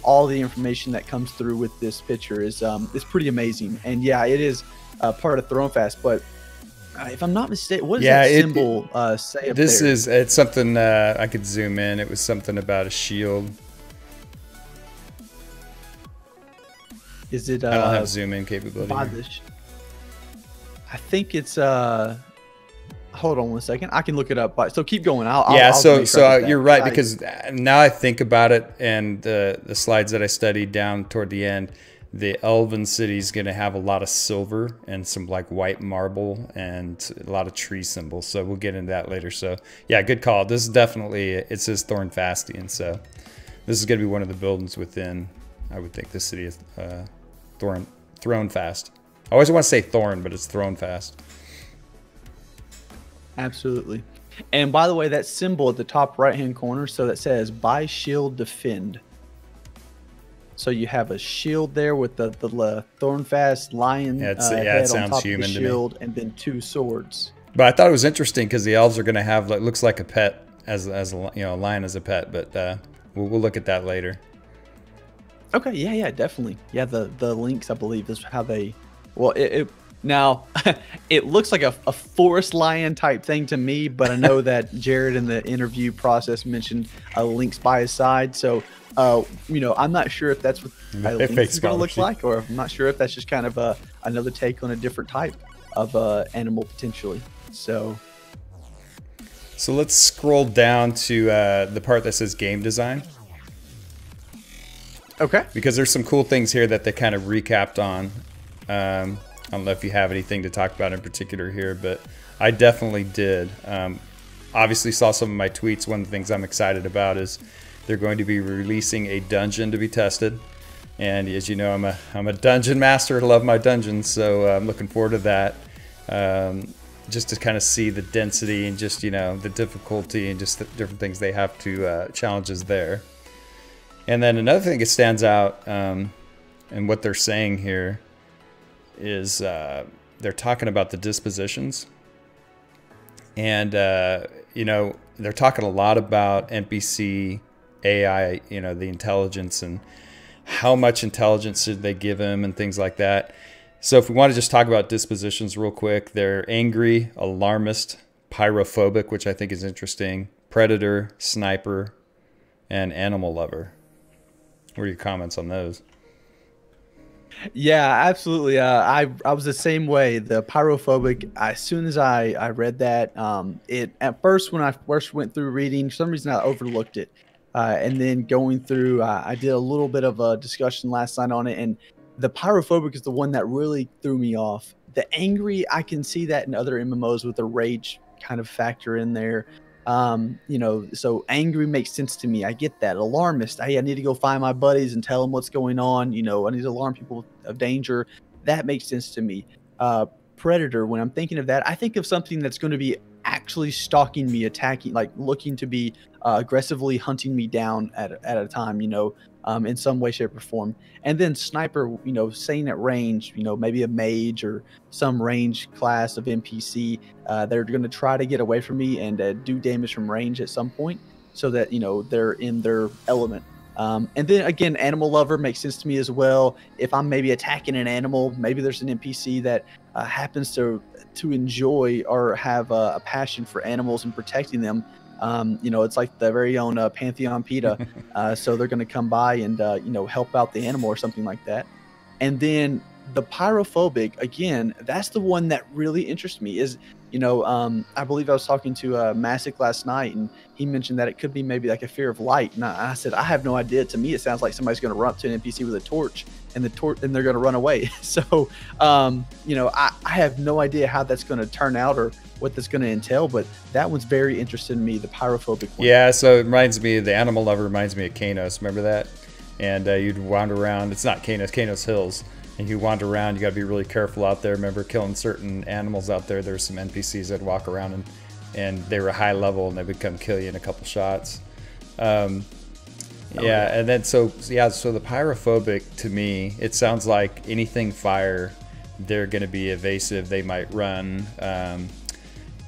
all the information that comes through with this picture is pretty amazing. And yeah, it is part of Thronefast. But if I'm not mistaken, what does that symbol say up this there? It's something, I could zoom in. It was something about a shield. Is it? I don't have zoom in capability. I think it's. Hold on 1 second. I can look it up. So keep going. So you're right, because now I think about it, and the slides that I studied down toward the end, the Elven city is going to have a lot of silver and some like white marble and a lot of tree symbols. So we'll get into that later. So yeah, good call. This is definitely, it says Thornfastian. So this is going to be one of the buildings within, I would think, the city of Thronefast. I always want to say Thorn, but it's Thronefast. Absolutely. And by the way, that symbol at the top right hand corner, so that says "By Shield Defend." So you have a shield there with the Thornfast lion head on top of the shield, and then 2 swords. But I thought it was interesting because the elves are going to have, like, looks like a pet as a, you know, a lion as a pet. But we'll look at that later. Okay, yeah, definitely. Yeah, the lynx, I believe, is how they. Well, now it looks like a forest lion type thing to me, but I know that Jared in the interview process mentioned a lynx by his side. So, you know, I'm not sure if that's what a lynx is going to look like, or I'm not sure if that's just kind of another take on a different type of animal potentially. So let's scroll down to the part that says game design. Okay. Because there's some cool things here that they kind of recapped on. I don't know if you have anything to talk about in particular here, but I definitely did. Obviously saw some of my tweets. One of the things I'm excited about is they're going to be releasing a dungeon to be tested. And as you know, I'm a dungeon master. I love my dungeons, so I'm looking forward to that. Just to kind of see the density and just, you know, the difficulty and just the different things they have to, challenges there. And then another thing that stands out, and what they're saying here is they're talking about the dispositions. And, you know, they're talking a lot about NPC, AI, you know, the intelligence and how much intelligence should they give him and things like that. So if we want to just talk about dispositions real quick, they're angry, alarmist, pyrophobic, which I think is interesting, predator, sniper, and animal lover. What are your comments on those? Yeah, absolutely. I was the same way. The pyrophobic. As soon as I read that, at first when I first went through reading, for some reason I overlooked it, and then going through, I did a little bit of a discussion last night on it, and the pyrophobic is the one that really threw me off. The angry, I can see that in other MMOs with the rage kind of factor in there. You know, so angry makes sense to me. I get that. Alarmist, hey, I need to go find my buddies and tell them what's going on. You know, I need to alarm people of danger. That makes sense to me. Predator, when I'm thinking of that, I think of something that's going to be actually stalking me, attacking, like looking to be aggressively hunting me down at a time, you know, in some way, shape, or form. And then sniper, you know, staying at range, you know, maybe a mage or some range class of NPC. They're going to try to get away from me and do damage from range at some point, so that, you know, they're in their element. And then again, animal lover makes sense to me as well. If I'm maybe attacking an animal, maybe there's an NPC that happens to enjoy or have a passion for animals and protecting them. You know, it's like the very own Pantheon February. So they're going to come by and, you know, help out the animal or something like that. And then the pyrophobic, again, that's the one that really interests me is, you know, I believe I was talking to Masick last night, and he mentioned that it could be maybe like a fear of light. And I said, I have no idea. To me, it sounds like somebody's going to run up to an NPC with a torch, and they're going to run away. So, you know, I have no idea how that's going to turn out or what that's going to entail, but that one's very interesting to me, the pyrophobic one. Yeah, so it reminds me, the animal lover reminds me of Kanos. Remember that? And you'd wander around. It's not Kanos, Kanos Hills. And you wander around, you got to be really careful out there. Remember killing certain animals out there. There's some NPCs that walk around and they were high level and they would come kill you in a couple shots. Yeah, and then so the pyrophobic, to me, it sounds like anything fire, they're going to be evasive. They might run.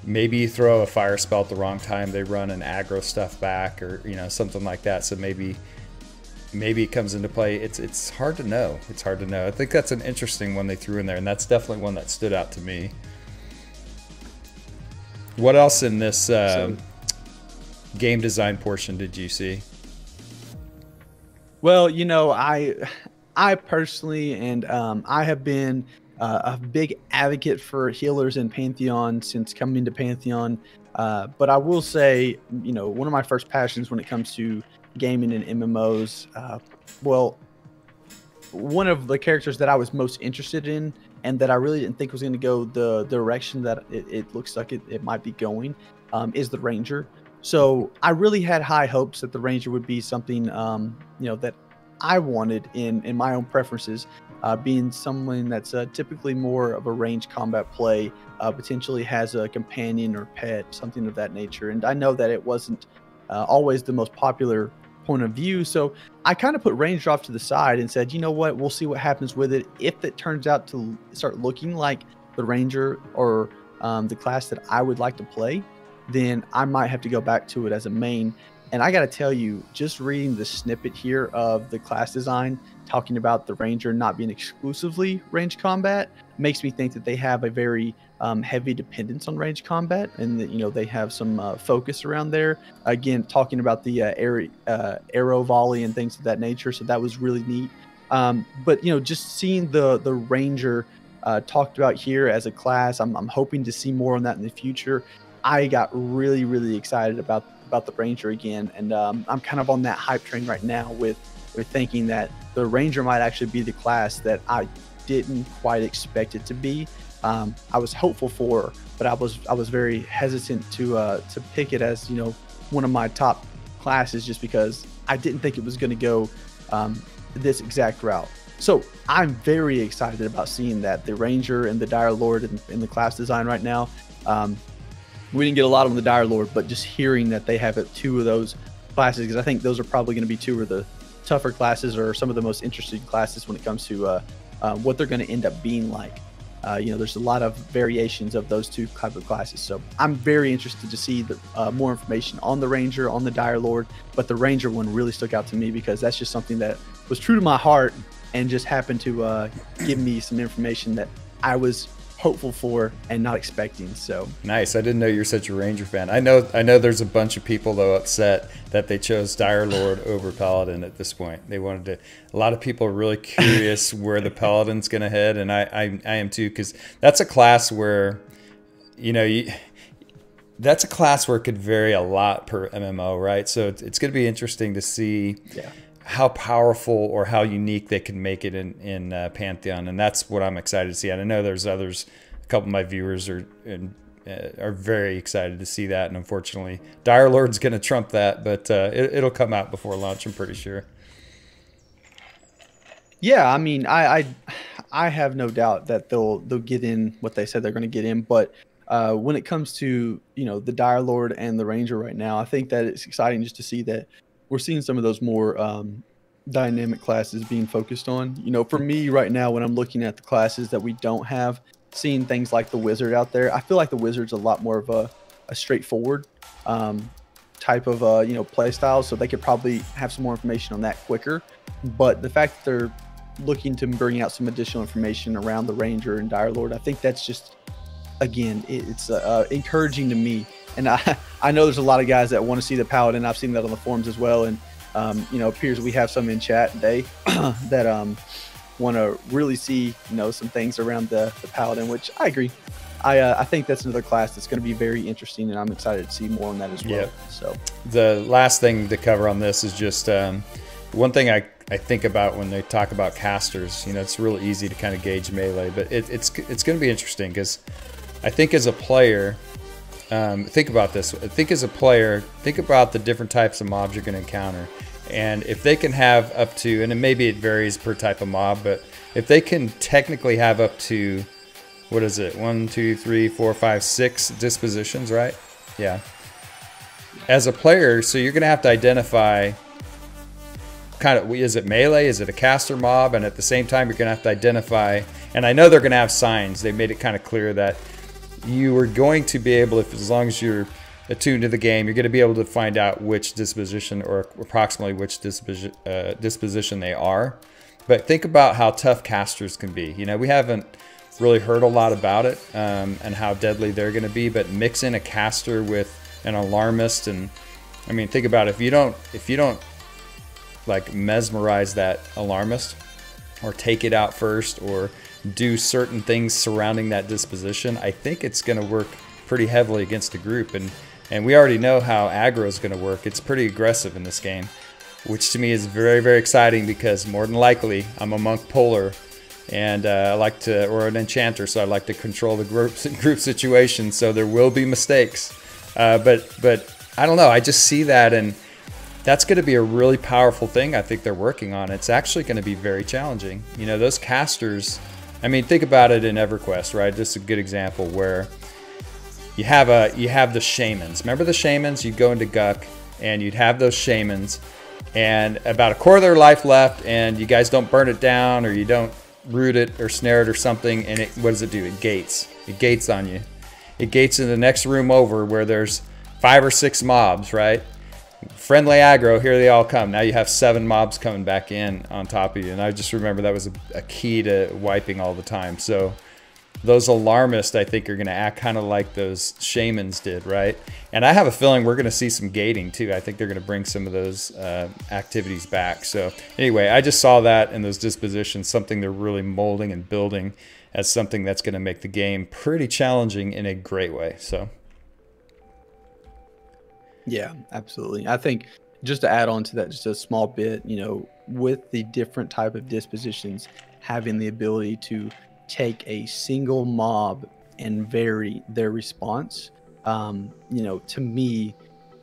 Maybe you throw a fire spell at the wrong time, they run and aggro stuff back, or, you know, something like that. So maybe maybe it comes into play. It's hard to know. It's hard to know. I think that's an interesting one they threw in there, and that's definitely one that stood out to me. What else in this game design portion did you see? Well, you know, I personally, and I have been a big advocate for healers in Pantheon since coming to Pantheon. But I will say, you know, one of my first passions when it comes to gaming and MMOs, well, one of the characters that I was most interested in and that I really didn't think was going to go the direction that it looks like it might be going is the Ranger. So I really had high hopes that the Ranger would be something, you know, that I wanted in my own preferences, being someone that's typically more of a range combat play, potentially has a companion or pet, something of that nature. And I know that it wasn't always the most popular point of view. So I kind of put Ranger off to the side and said, you know what, we'll see what happens with it. If it turns out to start looking like the Ranger or the class that I would like to play, then I might have to go back to it as a main. And I got to tell you, just reading the snippet here of the class design, talking about the Ranger not being exclusively range combat, makes me think that they have a very heavy dependence on range combat, and that, you know, they have some focus around there. Again, talking about the arrow volley and things of that nature. So that was really neat. But, you know, just seeing the Ranger talked about here as a class, I'm hoping to see more on that in the future. I got really, really excited about the Ranger again, and I'm kind of on that hype train right now with thinking that the Ranger might actually be the class that I didn't quite expect it to be. I was hopeful for, but I was very hesitant to pick it as, you know, one of my top classes, just because I didn't think it was going to go this exact route. So I'm very excited about seeing that the Ranger and the Dire Lord in the class design right now. We didn't get a lot on the Dire Lord, but just hearing that they have two of those classes, because I think those are probably going to be two of the tougher classes, or some of the most interesting classes when it comes to what they're going to end up being like. You know, there's a lot of variations of those two type of classes. So I'm very interested to see more information on the Ranger, on the Dire Lord. But the Ranger one really stuck out to me because that's just something that was true to my heart and just happened to give me some information that I was hopeful for and not expecting. So nice. I didn't know you're such a Ranger fan. I know there's a bunch of people though upset that they chose Dire Lord over Paladin at this point. They wanted to. A lot of people are really curious where the Paladin's going to head, and I am too, because that's a class where, you know, that's a class where it could vary a lot per MMO, right? So it's going to be interesting to see how powerful or how unique they can make it in Pantheon, and that's what I'm excited to see. And I know there's others. A couple of my viewers are very excited to see that, and unfortunately, Dire Lord's going to trump that, but it'll come out before launch, I'm pretty sure. Yeah, I mean, I have no doubt that they'll get in what they said they're going to get in, but when it comes to, you know, the Dire Lord and the Ranger right now, I think that it's exciting just to see that we're seeing some of those more dynamic classes being focused on. You know, for me right now, when I'm looking at the classes that we don't have, seeing things like the Wizard out there, I feel like the Wizard's a lot more of a straightforward type of you know, play style, so they could probably have some more information on that quicker. But the fact that they're looking to bring out some additional information around the Ranger and Dire Lord, I think that's just, again, it's encouraging to me. And I know there's a lot of guys that want to see the Paladin. I've seen that on the forums as well. And, you know, it appears we have some in chat today that want to really see, you know, some things around the Paladin, which I agree. I think that's another class that's going to be very interesting, and I'm excited to see more on that as well. Yep. So the last thing to cover on this is just one thing I think about when they talk about casters. You know, it's real easy to kind of gauge melee, but it's going to be interesting because I think as a player, think about this. Think as a player, think about the different types of mobs you're going to encounter. And if they can have up to, and maybe it varies per type of mob, but if they can technically have up to, what is it, 1, 2, 3, 4, 5, 6 dispositions, right? Yeah. As a player, so you're going to have to identify kind of, is it melee, is it a caster mob? And at the same time, you're going to have to identify, and I know they're going to have signs. They made it kind of clear that you are going to be able, as long as you're, you know, using the Pyye, attuned to the game, you're going to be able to find out which disposition, or approximately which disposition they are. But think about how tough casters can be. You know, we haven't really heard a lot about it, and how deadly they're going to be, but mix in a caster with an alarmist, and I mean, think about it. If you don't like mesmerize that alarmist, or take it out first, or do certain things surrounding that disposition, I think it's going to work pretty heavily against the group. And we already know how aggro is going to work. It's pretty aggressive in this game, which to me is very, very exciting, because more than likely I'm a monk polar, and I like to, or an enchanter, so I like to control the group situation. So there will be mistakes, but I don't know. I just see that, and that's going to be a really powerful thing I think they're working on. It's actually going to be very challenging. You know, those casters, I mean, think about it in EverQuest, right? This is a good example where you have the shamans. Remember the shamans? You'd go into Guck, and you'd have those shamans, and about a quarter of their life left, and you guys don't burn it down, or you don't root it or snare it or something, and what does it do? It gates. It gates on you. It gates in the next room over where there's 5 or 6 mobs, right? Friendly aggro, here they all come. Now you have 7 mobs coming back in on top of you, and I just remember that was a key to wiping all the time. So those alarmists, I think, are going to act kind of like those shamans did, right? And I have a feeling we're going to see some gating too. I think they're going to bring some of those activities back. So anyway, I just saw that in those dispositions, something they're really molding and building as something that's going to make the game pretty challenging in a great way. So yeah, absolutely. I think just to add on to that just a small bit, you know, with the different type of dispositions, having the ability to take a single mob and vary their response, you know, to me,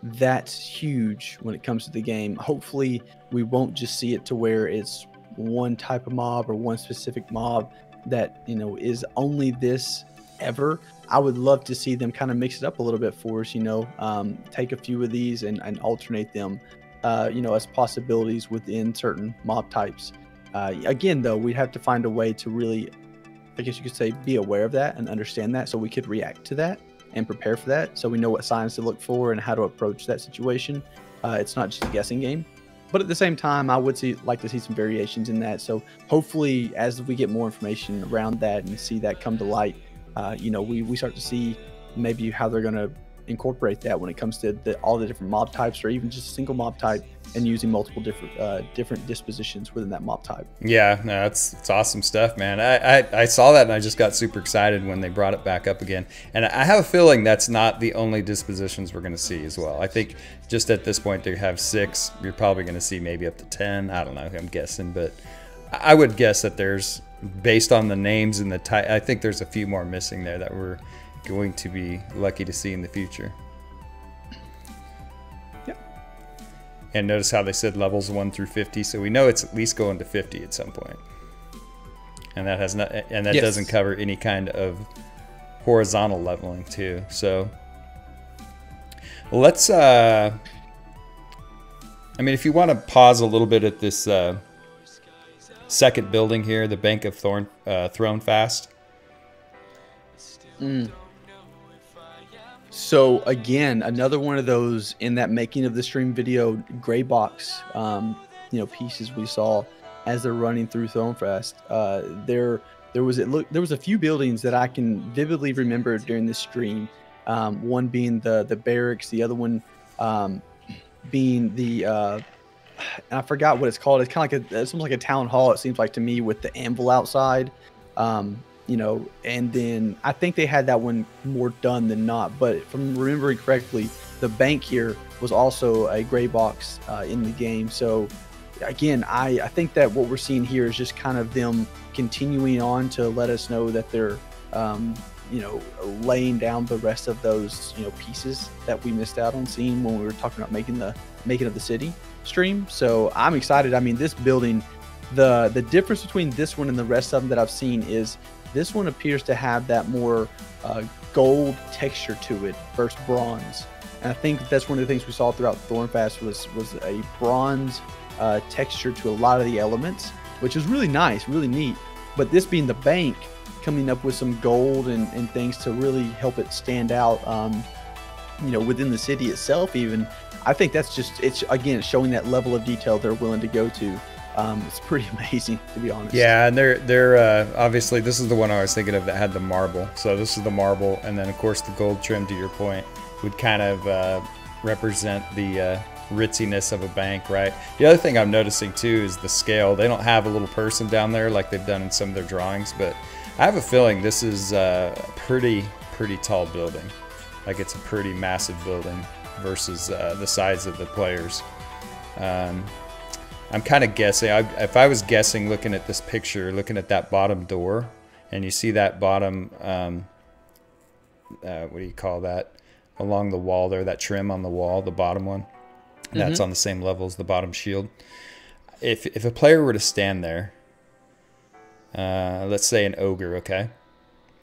that's huge when it comes to the game. Hopefully we won't just see it to where it's one type of mob or one specific mob that, you know, is only this ever. I would love to see them kind of mix it up a little bit for us, you know, take a few of these and alternate them, you know, as possibilities within certain mob types. Again, though, we'd have to find a way to really, I guess you could say, be aware of that and understand that, so we could react to that and prepare for that, so we know what signs to look for and how to approach that situation. It's not just a guessing game, but at the same time, I would like to see some variations in that. So hopefully, as we get more information around that and see that come to light, you know, we start to see maybe how they're going to incorporate that when it comes to all the different mob types, or even just a single mob type and using multiple different dispositions within that mob type. Yeah, no, it's awesome stuff, man. I saw that and I just got super excited when they brought it back up again. And I have a feeling that's not the only dispositions we're going to see as well. I think just at this point they have 6. You're probably going to see maybe up to 10. I don't know, I'm guessing, but I would guess that there's, based on the names and the type, I think there's a few more missing there that we're going to be lucky to see in the future. Yep. And notice how they said levels 1 through 50, so we know it's at least going to 50 at some point. And that has not, and that doesn't cover any kind of horizontal leveling too. So let's I mean, if you want to pause a little bit at this second building here, the Bank of Thronefast. So again, another one of those in that making of the stream video gray box, you know, pieces we saw as they're running through Thronefest. There was a few buildings that I can vividly remember during the stream. One being the barracks, the other one being the I forgot what it's called. It's kind of like it's almost like a town hall, it seems like to me, with the anvil outside. You know, and then I think they had that one more done than not. But if I'm remembering correctly, the bank here was also a gray box in the game. So again, I think that what we're seeing here is just kind of them continuing on to let us know that they're you know, laying down the rest of those, you know, pieces that we missed out on seeing when we were talking about making of the city stream. So I'm excited. I mean, this building, the difference between this one and the rest of them that I've seen is this one appears to have that more gold texture to it versus bronze. And I think that's one of the things we saw throughout Thornfast was a bronze texture to a lot of the elements, which is really nice, really neat. But this being the bank, coming up with some gold and things to really help it stand out. within the city itself even. I think that's just, it's again showing that level of detail they're willing to go to. It's pretty amazing, to be honest. Yeah, and they're obviously, this is the one I was thinking of that had the marble. So this is the marble, and then of course the gold trim, to your point, would kind of represent the ritziness of a bank, right? The other thing I'm noticing too is the scale. They don't have a little person down there like they've done in some of their drawings, but I have a feeling this is a pretty tall building. Like it's a pretty massive building versus the size of the players. I'm kind of guessing. If I was guessing, looking at this picture, looking at that bottom door, and you see that bottom, what do you call that? Along the wall there, that trim on the wall, the bottom one, that's on the same level as the bottom shield. If a player were to stand there, let's say an ogre, okay?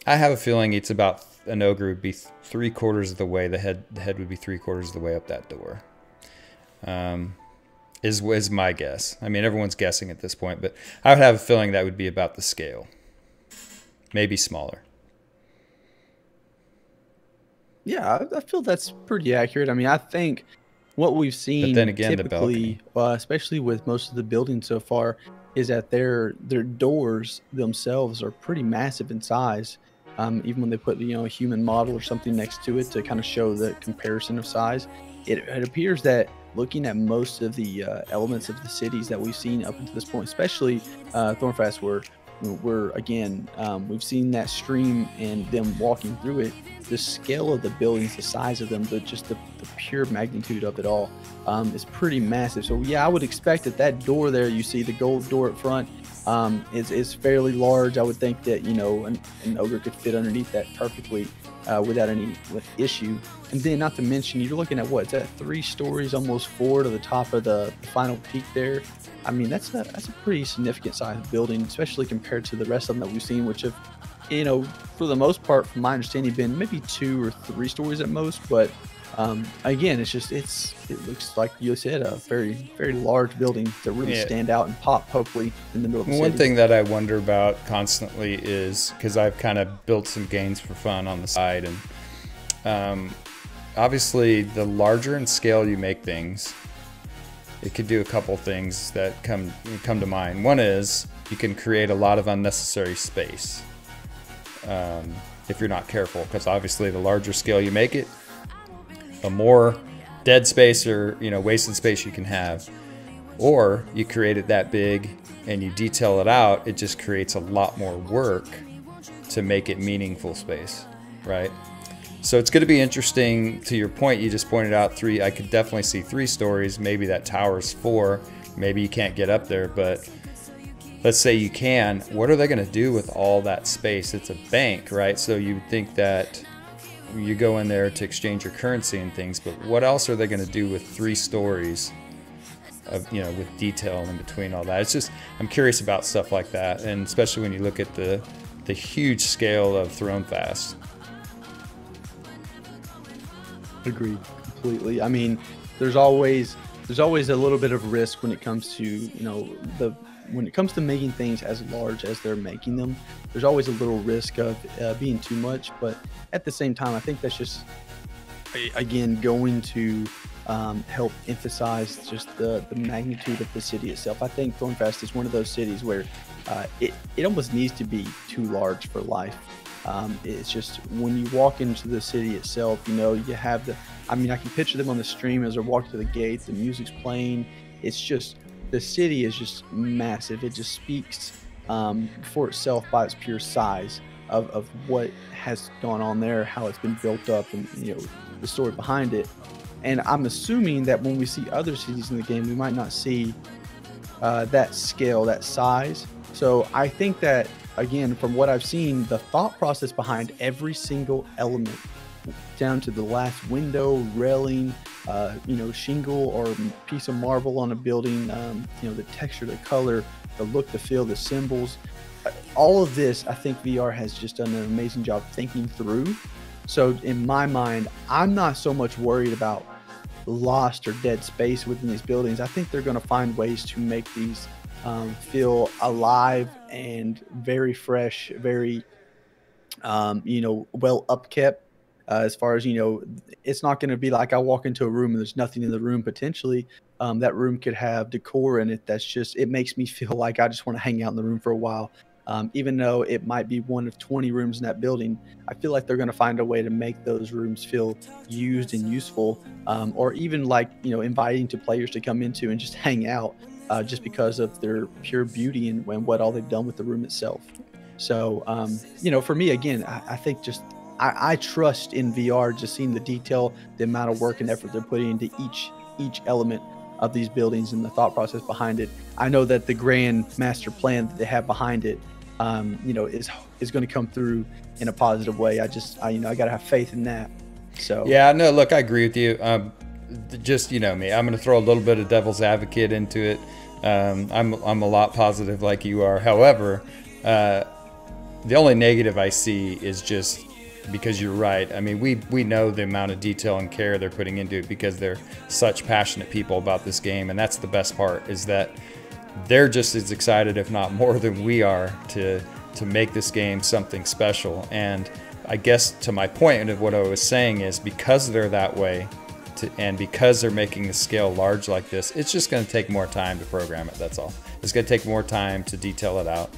I have a feeling it's about, an ogre would be 3/4 of the way, the head would be 3/4 of the way up that door. Is my guess. I mean, everyone's guessing at this point, but I would have a feeling that would be about the scale. Maybe smaller. Yeah, I feel that's pretty accurate. I mean, I think what we've seen, But then again, typically, especially with most of the buildings so far, is that their doors themselves are pretty massive in size. Even when they put a human model or something next to it to kind of show the comparison of size, it appears that looking at most of the elements of the cities that we've seen up until this point, especially Thornfast, we've seen that stream and them walking through it. The scale of the buildings, the size of them, just the pure magnitude of it all is pretty massive. So yeah, I would expect that door there, you see the gold door up front, is fairly large. I would think that an ogre could fit underneath that perfectly without any issue. And then, not to mention, you're looking at what, is that 3 stories, almost 4 to the top of the final peak there. I mean, that's a pretty significant size building, especially compared to the rest of them that we've seen, which have, for the most part, from my understanding, been maybe 2 or 3 stories at most. But again, it looks like you said, a very large building to really stand out and pop, hopefully, in the middle of the city. One thing that I wonder about constantly is, because I've kind of built some games for fun on the side, and obviously the larger in scale you make things, it could do a couple things that come to mind. One is you can create a lot of unnecessary space if you're not careful, because obviously the larger scale you make it, the more dead space or wasted space you can have. Or you create it that big and you detail it out, it just creates a lot more work to make it meaningful space, right? So it's going to be interesting. To your point, you just pointed out 3. I could definitely see 3 stories. Maybe that tower's 4. Maybe you can't get up there, but let's say you can. What are they going to do with all that space? It's a bank, right? So you would think that you go in there to exchange your currency and things, but what else are they going to do with 3 stories of, with detail in between all that? It's just, I'm curious about stuff like that, and especially when you look at the huge scale of Thronefast. Agreed completely. I mean, there's always a little bit of risk when it comes to when it comes to making things as large as they're making them. There's always a little risk of being too much, but at the same time, I think that's just again going to help emphasize just the magnitude of the city itself. I think Thornfast is one of those cities where it almost needs to be too large for life. It's just when you walk into the city itself, you have I can picture them on the stream as they're walking to the gate, the music's playing. It's just, the city is just massive. It just speaks for itself by its pure size of what has gone on there, how it's been built up, and the story behind it. And I'm assuming that when we see other cities in the game, we might not see that scale, that size. So I think that, again, from what I've seen, the thought process behind every single element, down to the last window, railing, shingle or piece of marble on a building, the texture, the color, the look, the feel, the symbols, all of this, I think VR has just done an amazing job thinking through. So in my mind, I'm not so much worried about lost or dead space within these buildings. I think they're going to find ways to make these feel alive and very fresh, very well upkept. As far as, it's not going to be like I walk into a room and there's nothing in the room potentially. That room could have decor in it that's just, it makes me feel like I just want to hang out in the room for a while. Even though it might be one of 20 rooms in that building, I feel like they're going to find a way to make those rooms feel used and useful, or even like, inviting to players to come into and just hang out, just because of their pure beauty and what all they've done with the room itself. So, for me, again, I think just I trust in VR, just seeing the detail, the amount of work and effort they're putting into each element of these buildings and the thought process behind it. I know that the grand master plan that they have behind it, is going to come through in a positive way. I got to have faith in that. So yeah, no, look, I agree with you. Just, me, I'm going to throw a little bit of devil's advocate into it. I'm a lot positive like you are. However, the only negative I see is just because you're right. I mean, we know the amount of detail and care they're putting into it because they're such passionate people about this game. And that's the best part, is that they're just as excited, if not more than we are, to make this game something special. And I guess to my point of what I was saying is, because they're that way, and because they're making the scale large like this, it's just going to take more time to program it. That's all. It's going to take more time to detail it out.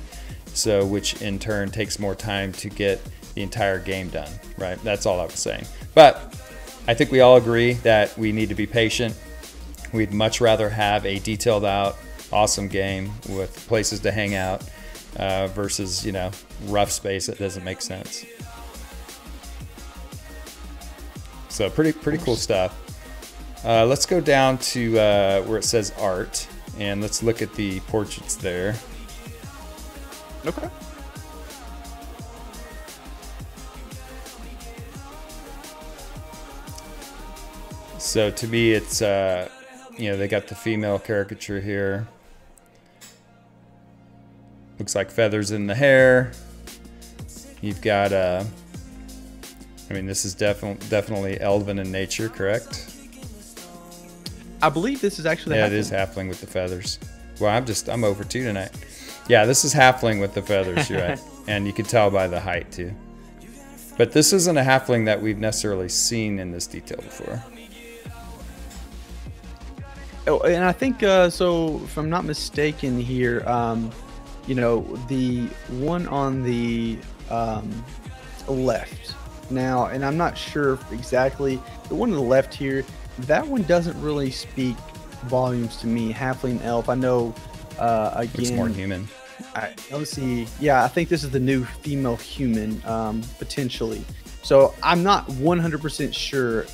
So, which in turn takes more time to get the entire game done, right? That's all I was saying. But I think we all agree that we need to be patient. We'd much rather have a detailed out, awesome game with places to hang out versus, rough space that doesn't make sense. So pretty cool stuff. Let's go down to where it says art, and let's look at the portraits there. Okay. So to me, it's, they got the female caricature here. Looks like feathers in the hair. You've got, this is definitely elven in nature, correct? I believe this is actually it is halfling with the feathers. Well, I'm over 2 tonight. Yeah, this is halfling with the feathers, you're right. And you can tell by the height, too. But this isn't a halfling that we've necessarily seen in this detail before. Oh, and I think, so if I'm not mistaken here, the one on the left now, and I'm not sure exactly, the one on the left here, that one doesn't really speak volumes to me. Halfling elf, I know, again, looks more human. Let's see. Yeah, I think this is the new female human, potentially. So I'm not 100% sure.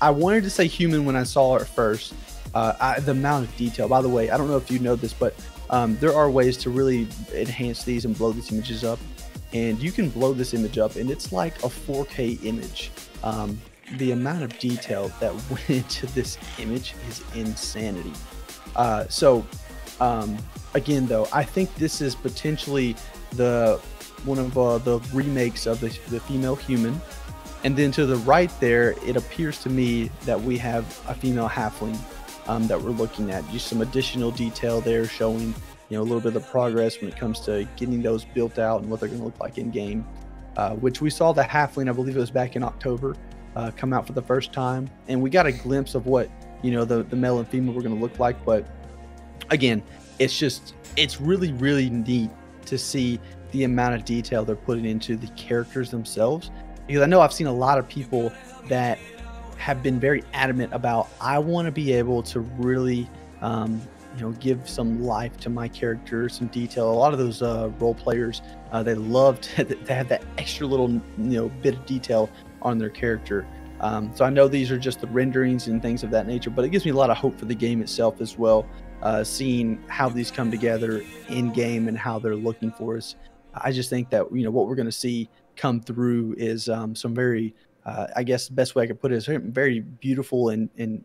I wanted to say human when I saw it first. The amount of detail. By the way, I don't know if you know this, but there are ways to really enhance these and blow these images up. And you can blow this image up, and it's like a 4K image. The amount of detail that went into this image is insanity. Again, though, I think this is potentially one of the remakes of the female human. And then to the right there, it appears to me that we have a female halfling that we're looking at. Just some additional detail there showing, a little bit of the progress when it comes to getting those built out and what they're going to look like in game. Which we saw the halfling, I believe it was back in October, come out for the first time, and we got a glimpse of what the male and female were going to look like. But again, it's really, really neat to see the amount of detail they're putting into the characters themselves, because I know I've seen a lot of people that have been very adamant about, I want to be able to really give some life to my character, some detail. A lot of those role players, they love to have that extra little bit of detail on their character. So I know these are just the renderings and things of that nature, but it gives me a lot of hope for the game itself as well, seeing how these come together in game and how they're looking for us. I just think that what we're going to see come through is some very I guess the best way I could put it is very beautiful and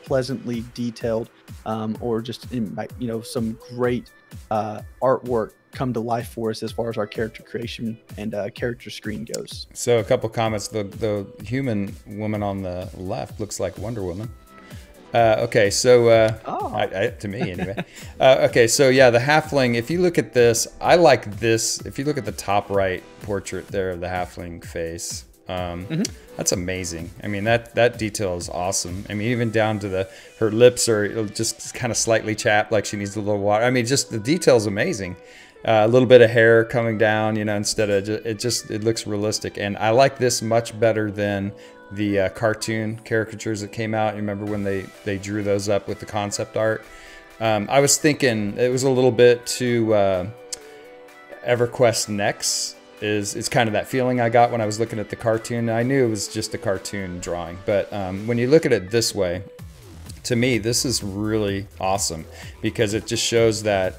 pleasantly detailed, or just some great artwork come to life for us as far as our character creation and character screen goes. So a couple comments. The human woman on the left looks like Wonder Woman. Okay, so to me anyway. Okay, so yeah, the halfling, if you look at this, I like this. If you look at the top right portrait there of the halfling face, That's amazing. I mean, that detail is awesome. I mean, even down to her lips are just kind of slightly chapped, like she needs a little water. I mean, just the detail is amazing. A little bit of hair coming down, instead of it looks realistic. And I like this much better than the cartoon caricatures that came out. You remember when they drew those up with the concept art? I was thinking it was a little bit too EverQuest Next. It's kind of that feeling I got when I was looking at the cartoon. I knew it was just a cartoon drawing, but when you look at it this way, to me, this is really awesome because it just shows that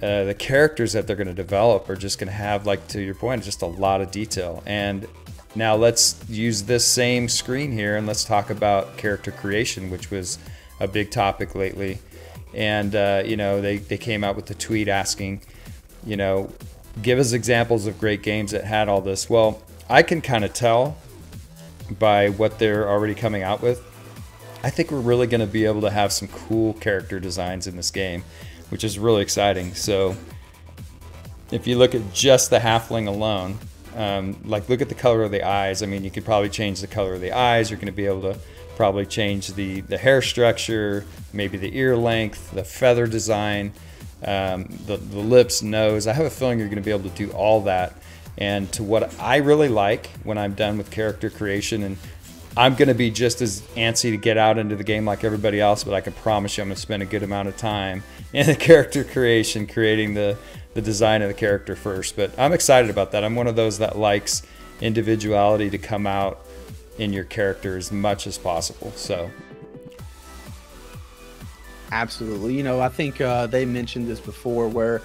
the characters that they're going to develop are just going to have, like to your point, just a lot of detail. And now let's use this same screen here and let's talk about character creation, which was a big topic lately. And they came out with the tweet asking, give us examples of great games that had all this. Well, I can kind of tell by what they're already coming out with. I think we're really going to be able to have some cool character designs in this game, which is really exciting. So if you look at just the halfling alone, look at the color of the eyes. I mean, you could probably change the color of the eyes. You're going to be able to probably change the hair structure, maybe the ear length, the feather design, the lips, nose. I have a feeling you're going to be able to do all that. And to what I really like when I'm done with character creation, and I'm going to be just as antsy to get out into the game like everybody else, but I can promise you I'm going to spend a good amount of time in the character creation, creating the design of the character first. But I'm excited about that. I'm one of those that likes individuality to come out in your character as much as possible. So absolutely. I think they mentioned this before, where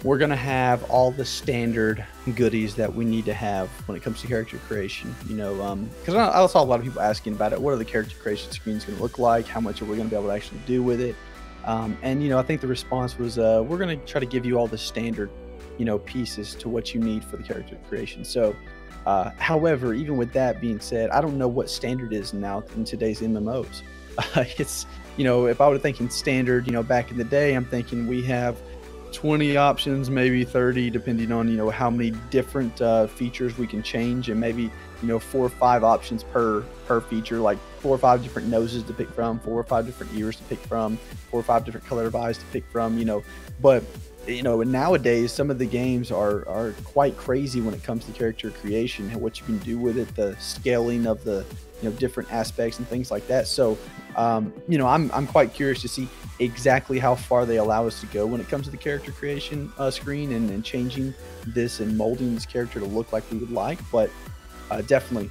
we're going to have all the standard goodies that we need to have when it comes to character creation. Because I saw a lot of people asking about it. What are the character creation screens going to look like? How much are we going to be able to actually do with it? And I think the response was, we're going to try to give you all the standard, pieces to what you need for the character creation. So, however, even with that being said, I don't know what standard is now in today's MMOs. It's, if I were thinking standard, back in the day, I'm thinking we have 20 options, maybe 30, depending on, how many different features we can change, and maybe, 4 or 5 options per feature, like 4 or 5 different noses to pick from, 4 or 5 different ears to pick from, 4 or 5 different color of eyes to pick from, but nowadays some of the games are quite crazy when it comes to character creation and what you can do with it, the scaling of the different aspects and things like that. So I'm quite curious to see exactly how far they allow us to go when it comes to the character creation screen and changing this and molding this character to look like we would like. But definitely,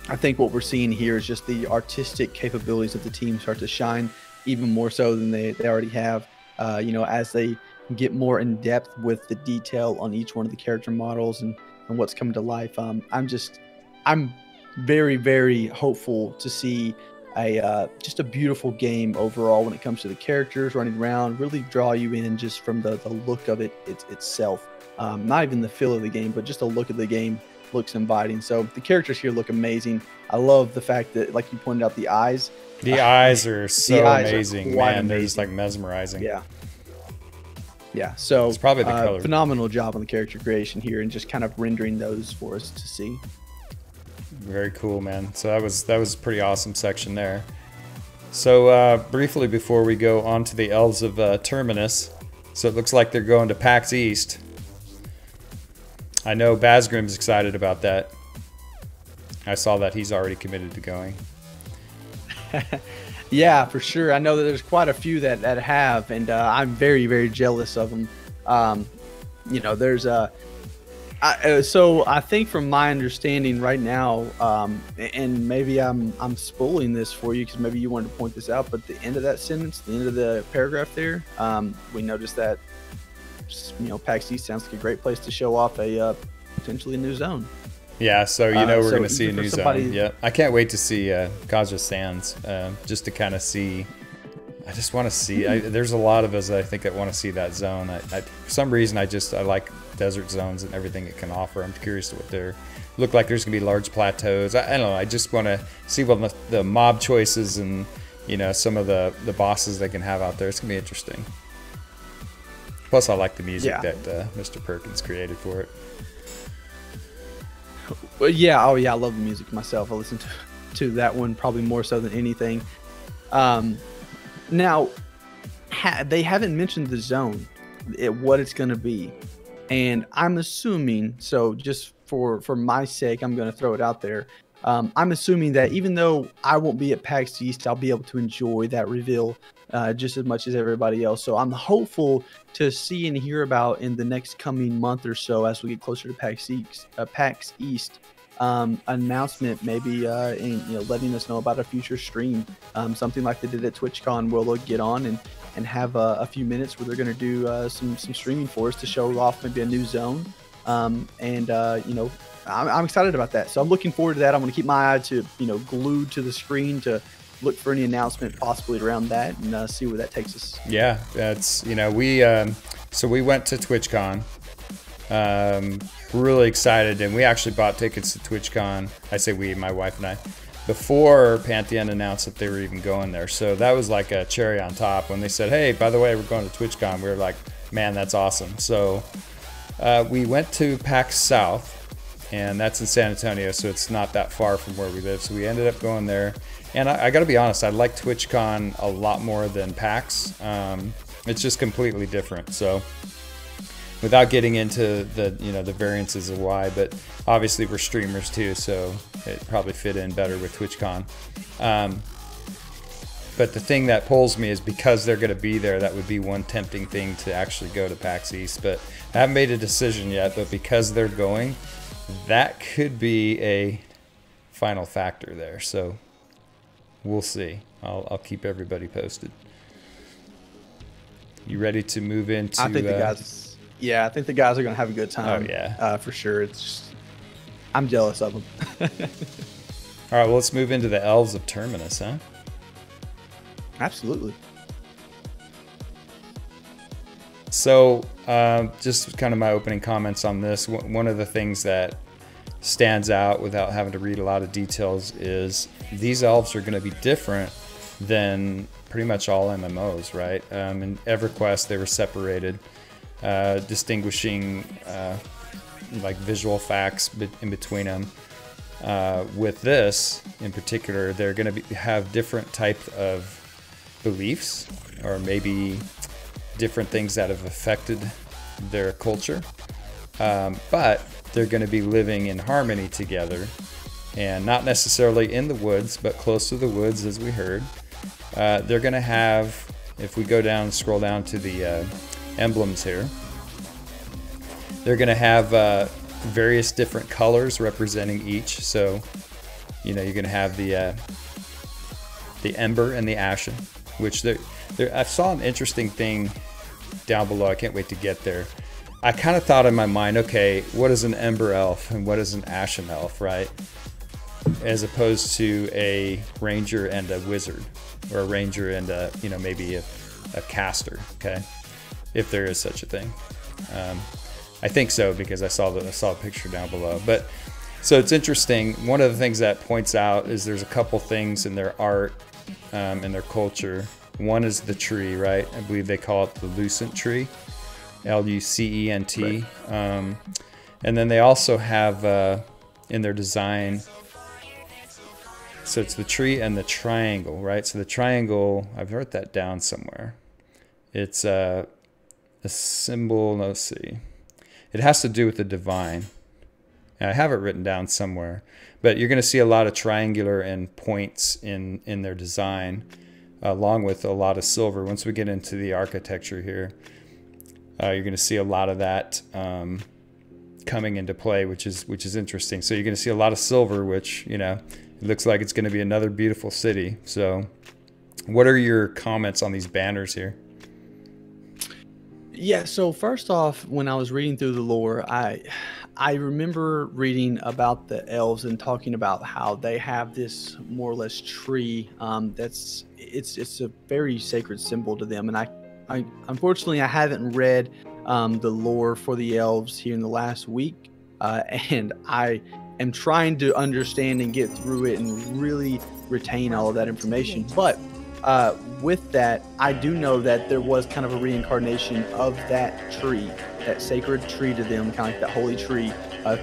I think what we're seeing here is just the artistic capabilities of the team start to shine even more so than they already have, as they get more in depth with the detail on each one of the character models and what's coming to life. I'm very, very hopeful to see just a beautiful game overall when it comes to the characters running around, really draw you in just from the look of it itself. Not even the feel of the game, but just the look of the game looks inviting. So the characters here look amazing. I love the fact that, like you pointed out, the eyes. The eyes are so amazing, man. Amazing. They're just like mesmerizing. Yeah. So it's probably the color. Phenomenal job on the character creation here and just kind of rendering those for us to see. Very cool, man. So that was a pretty awesome section there. So briefly before we go on to the Elves of Terminus, so it looks like they're going to PAX East. I know Basgrim's excited about that. I saw that he's already committed to going. Yeah, for sure. I know that there's quite a few that have, and I'm very, very jealous of them. There's so I think from my understanding right now, and maybe I'm spoiling this for you because maybe you wanted to point this out, but the end of that sentence, the end of the paragraph there, we noticed that PAX East sounds like a great place to show off a potentially a new zone. Yeah, so we're going to see a new zone. Yeah, I can't wait to see Kaja Sands, just to kind of see. I just want to see. There's a lot of us, I think, that want to see that zone. For some reason, I like desert zones and everything it can offer. I'm curious to what they're look like. There's going to be large plateaus. I don't know. I just want to see what the mob choices and some of the bosses they can have out there. It's going to be interesting. Plus, I like the music that Mr. Perkins created for it. Well, yeah, oh yeah, I love the music myself. I listen to that one probably more so than anything. Um, Now, they haven't mentioned the zone, what it's going to be, and I'm assuming. So, just for my sake, I'm going to throw it out there. I'm assuming that even though I won't be at PAX East, I'll be able to enjoy that reveal just as much as everybody else. So, I'm hopeful to see and hear about in the next coming month or so as we get closer to PAX East. Announcement maybe in, letting us know about a future stream, something like they did at TwitchCon, where they'll get on and have a few minutes where they're going to do some streaming for us to show off maybe a new zone. I'm excited about that, so I'm looking forward to that. I'm going to keep my eye glued to the screen to look for any announcement possibly around that, and see where that takes us. Yeah, that's we so we went to TwitchCon. Really excited, and we actually bought tickets to TwitchCon. I say we, my wife and I, before Pantheon announced that they were even going there. So that was like a cherry on top. When they said, hey, by the way, we're going to TwitchCon, we were like, man, that's awesome. So we went to PAX South, and that's in San Antonio, so it's not that far from where we live. So we ended up going there, and I gotta be honest, I like TwitchCon a lot more than PAX. It's just completely different. So without getting into the variances of why, but obviously we're streamers too, so it probably fit in better with TwitchCon. But the thing that pulls me is because they're going to be there, that would be one tempting thing to actually go to PAX East. But I haven't made a decision yet, but because they're going, that could be a final factor there. So we'll see. I'll keep everybody posted. You ready to move into... I think the guys... Yeah, I think the guys are going to have a good time. Oh, yeah. For sure. It's just, I'm jealous of them. All right, well, let's move into the Elves of Terminus, huh? Absolutely. So, just kind of my opening comments on this. One of the things that stands out without having to read a lot of details is these elves are going to be different than pretty much all MMOs, right? In EverQuest, they were separated. Distinguishing like visual facts in between them. With this in particular, they're going to have different types of beliefs, or maybe different things that have affected their culture, but they're going to be living in harmony together, and not necessarily in the woods, but close to the woods, as we heard. They're going to have, if we go down, scroll down to the emblems here, they're going to have various different colors representing each. So, you're going to have the ember and the ashen, which I saw an interesting thing down below. I can't wait to get there. I kind of thought in my mind, okay, what is an ember elf and what is an ashen elf, right? As opposed to a ranger and a wizard, or a ranger and maybe a caster, okay? If there is such a thing. I think so, because I saw a picture down below. But so it's interesting. One of the things that points out is there's a couple things in their art and their culture. One is the tree, right? I believe they call it the Lucent tree, Lucent. Right. And then they also have in their design, so it's the tree and the triangle, right? So the triangle, I've wrote that down somewhere. It's a symbol, let's see. It has to do with the divine. And I have it written down somewhere. But you're going to see a lot of triangular and points in their design, along with a lot of silver. Once we get into the architecture here, you're going to see a lot of that coming into play, which is interesting. So you're going to see a lot of silver, which, it looks like it's going to be another beautiful city. So what are your comments on these banners here? Yeah, so first off, when I was reading through the lore, I remember reading about the elves and talking about how they have this more or less tree it's a very sacred symbol to them. And I unfortunately I haven't read the lore for the elves here in the last week, and I am trying to understand and get through it and really retain all of that information. But with that, I do know that there was kind of a reincarnation of that tree, that sacred tree to them, kind of like that holy tree,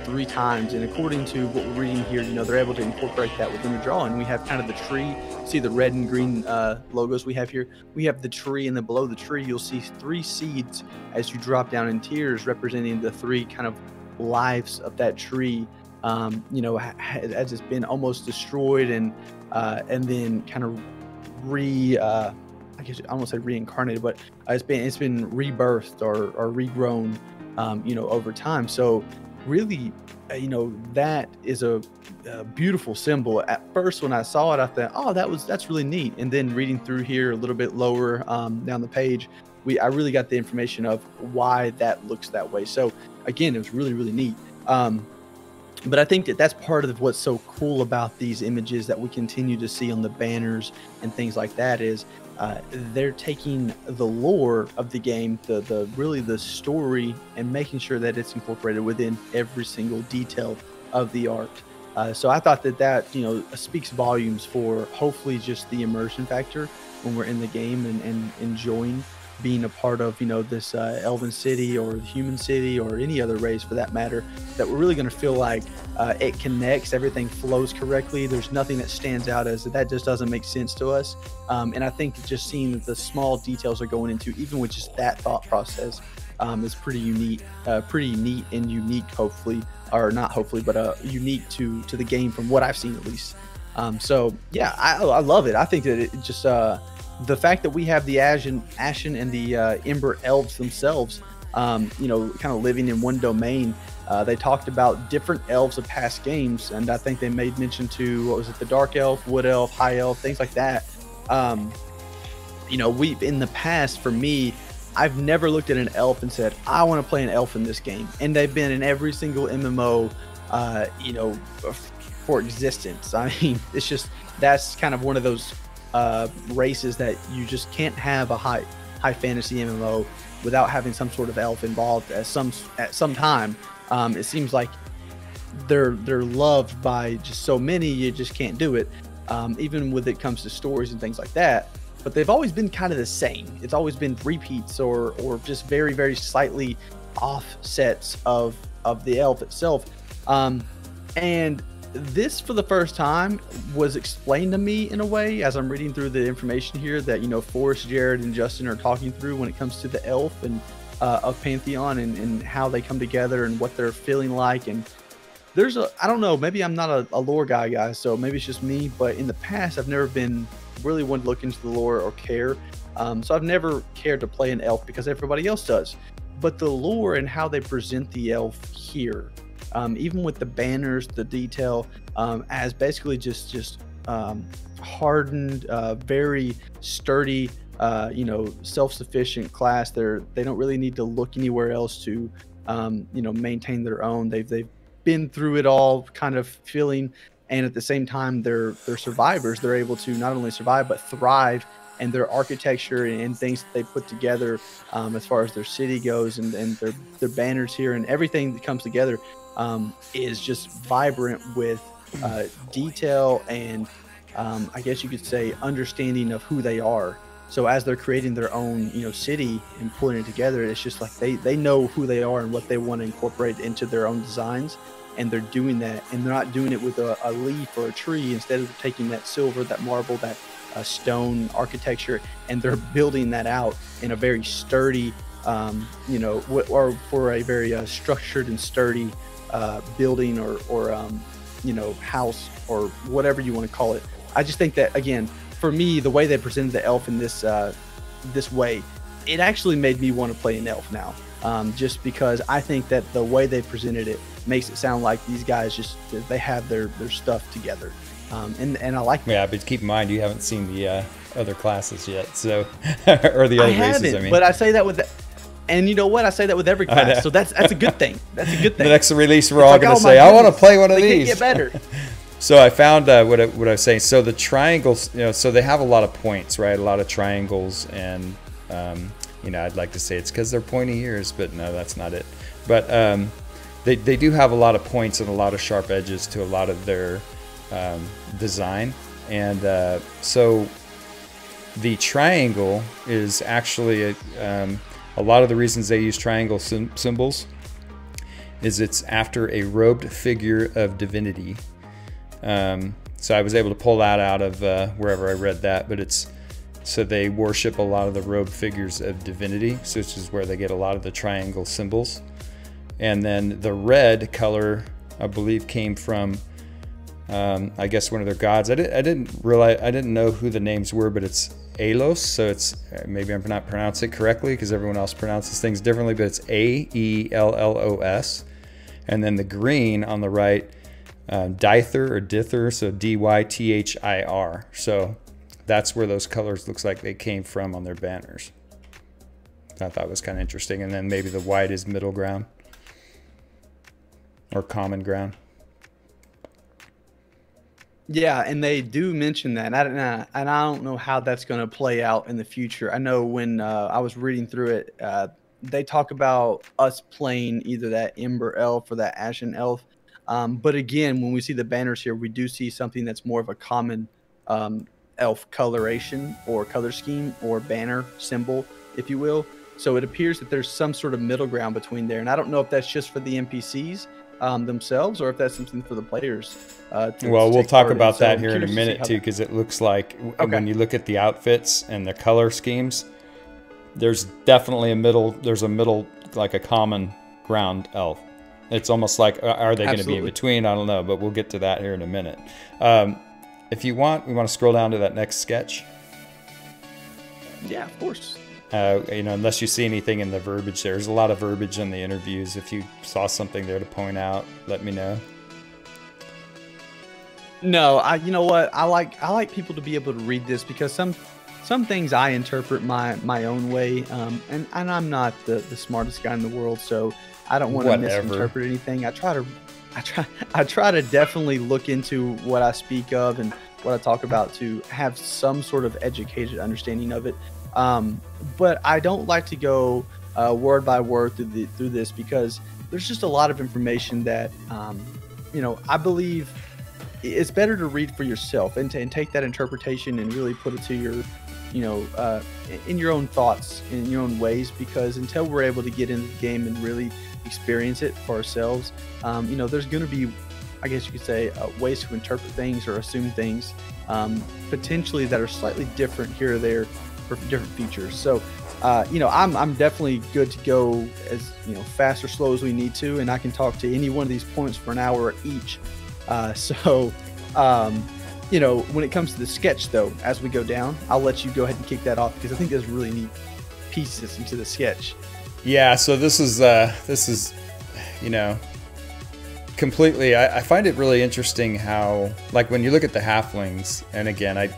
3 times. And according to what we're reading here, they're able to incorporate that within the drawing. We have kind of the tree. See the red and green logos we have here? We have the tree, and then below the tree, you'll see 3 seeds as you drop down in tiers, representing the 3 kind of lives of that tree. As it's been almost destroyed and then kind of I guess I won't say reincarnated, but it's been rebirthed or regrown, over time. So really, that is a beautiful symbol. At first, when I saw it, I thought, oh, that's really neat. And then reading through here a little bit lower down the page, I really got the information of why that looks that way. So again, it was really, really neat. But I think that's part of what's so cool about these images that we continue to see on the banners and things like that is they're taking the lore of the game, really the story, and making sure that it's incorporated within every single detail of the art. So I thought that speaks volumes for hopefully just the immersion factor when we're in the game and enjoying being a part of this elven city or the human city or any other race for that matter, that we're really going to feel like it connects, everything flows correctly. There's nothing that stands out as that just doesn't make sense to us. And I think just seeing that the small details are going into, even with just that thought process, is pretty neat and unique, hopefully, or not hopefully, but unique to the game from what I've seen at least. So yeah, I love it. I think that it just the fact that we have the Ashen and the Ember elves themselves, kind of living in one domain. They talked about different elves of past games, and I think they made mention to, what was it, the Dark Elf, Wood Elf, High Elf, things like that. We in the past, for me, I've never looked at an elf and said, I want to play an elf in this game. And they've been in every single MMO, for existence. I mean, it's just, that's kind of one of those races that you just can't have a high fantasy MMO without having some sort of elf involved at some time. It seems like they're loved by just so many, you just can't do it, even when it comes to stories and things like that. But they've always been kind of the same. It's always been repeats or just very, very slightly offsets of the elf itself. And this, for the first time, was explained to me in a way as I'm reading through the information here that Forrest, Jared, and Justin are talking through when it comes to the elf and of Pantheon and how they come together and what they're feeling like. And I don't know, maybe I'm not a lore guy, so maybe it's just me, but in the past I've never been really one to look into the lore or care. So I've never cared to play an elf because everybody else does. But the lore and how they present the elf here, even with the banners, the detail, as basically just hardened, very sturdy, self-sufficient class. They don't really need to look anywhere else to, maintain their own. They've been through it all, kind of feeling, and at the same time, they're survivors. They're able to not only survive but thrive. And their architecture and things that they put together, as far as their city goes, and their banners here and everything that comes together, is just vibrant with detail and I guess you could say understanding of who they are. So as they're creating their own city and putting it together, it's just like they know who they are and what they want to incorporate into their own designs, and they're doing that, and they're not doing it with a leaf or a tree. Instead of taking that silver, that marble, that stone architecture, and they're building that out in a very sturdy, or for a very structured and sturdy building or house or whatever you want to call it. I just think that, again, for me, the way they presented the elf in this way, it actually made me want to play an elf now, just because I think that the way they presented it makes it sound like these guys they have their stuff together. And I like that. Yeah, but keep in mind, you haven't seen the other classes yet, so or the other races. I mean, but I say that with and you know what? I say that with every class, so that's a good thing. That's a good thing. The next release, we're all going to say, "I want to play one of these." Get better. So I found what I was saying. So the triangles, so they have a lot of points, right? A lot of triangles, and I'd like to say it's because they're pointy ears, but no, that's not it. But they do have a lot of points and a lot of sharp edges to a lot of their design, and so the triangle is actually a lot of the reasons they use triangle symbols is it's after a robed figure of divinity. So I was able to pull that out of wherever I read that, but so they worship a lot of the robed figures of divinity, so this is where they get a lot of the triangle symbols. And then the red color, I believe, came from I guess one of their gods. I didn't know who the names were, but it's Aelos, so it's, maybe I'm not pronouncing it correctly because everyone else pronounces things differently, but it's Aellos. And then the green on the right, Dither or Dither, so Dythir. So that's where those colors looks like they came from on their banners. I thought was kind of interesting. And then maybe the white is middle ground or common ground. Yeah, and they do mention that, and I don't know how that's going to play out in the future. I know when I was reading through it, they talk about us playing either that Ember Elf or that Ashen Elf. But again, when we see the banners here, we do see something that's more of a common elf coloration or color scheme or banner symbol, if you will. So it appears that there's some sort of middle ground between there, and I don't know if that's just for the NPCs themselves or if that's something for the players. Well, we'll talk about that here in a minute too, because it looks like when you look at the outfits and the color schemes, there's definitely there's a middle, like a common ground elf. It's almost like, are they going to be in between? I don't know, but we'll get to that here in a minute. If you want, we want to scroll down to that next sketch. Yeah, of course. Unless you see anything in the verbiage, there's a lot of verbiage in the interviews. If you saw something there to point out, let me know. No, you know what? I like people to be able to read this because some things I interpret my own way, and I'm not the smartest guy in the world, so I don't want to misinterpret anything. I try to definitely look into what I speak of and what I talk about to have some sort of educated understanding of it. But I don't like to go word by word through this because there's just a lot of information that I believe it's better to read for yourself and take that interpretation and really put it to your in your own thoughts, in your own ways, because until we're able to get into the game and really experience it for ourselves, there's going to be, I guess you could say, ways to interpret things or assume things potentially that are slightly different here or there for different features. So I'm definitely good to go as fast or slow as we need to, and I can talk to any one of these points for an hour each. When it comes to the sketch, though, as we go down, I'll let you go ahead and kick that off because I think there's really neat pieces into the sketch. Yeah, so this is completely, I find it really interesting how, like, when you look at the halflings, and again,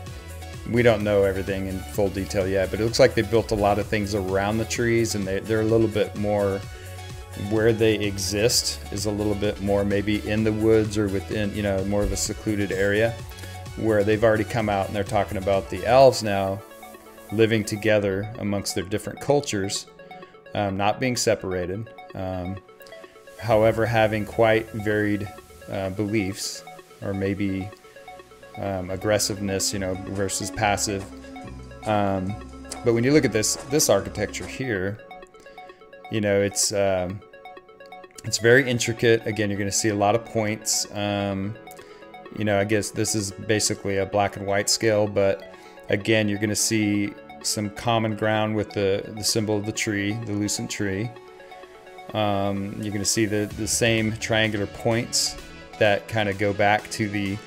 we don't know everything in full detail yet, but it looks like they built a lot of things around the trees, and they're a little bit more, where they exist is a little bit more maybe in the woods or within, more of a secluded area, where they've already come out and they're talking about the elves now living together amongst their different cultures, not being separated, however having quite varied beliefs, or maybe aggressiveness, versus passive. But when you look at this architecture here, it's very intricate. Again, you're going to see a lot of points. I guess this is basically a black and white scale, but again, you're going to see some common ground with the symbol of the tree, the lucent tree. You're going to see the same triangular points that kind of go back to the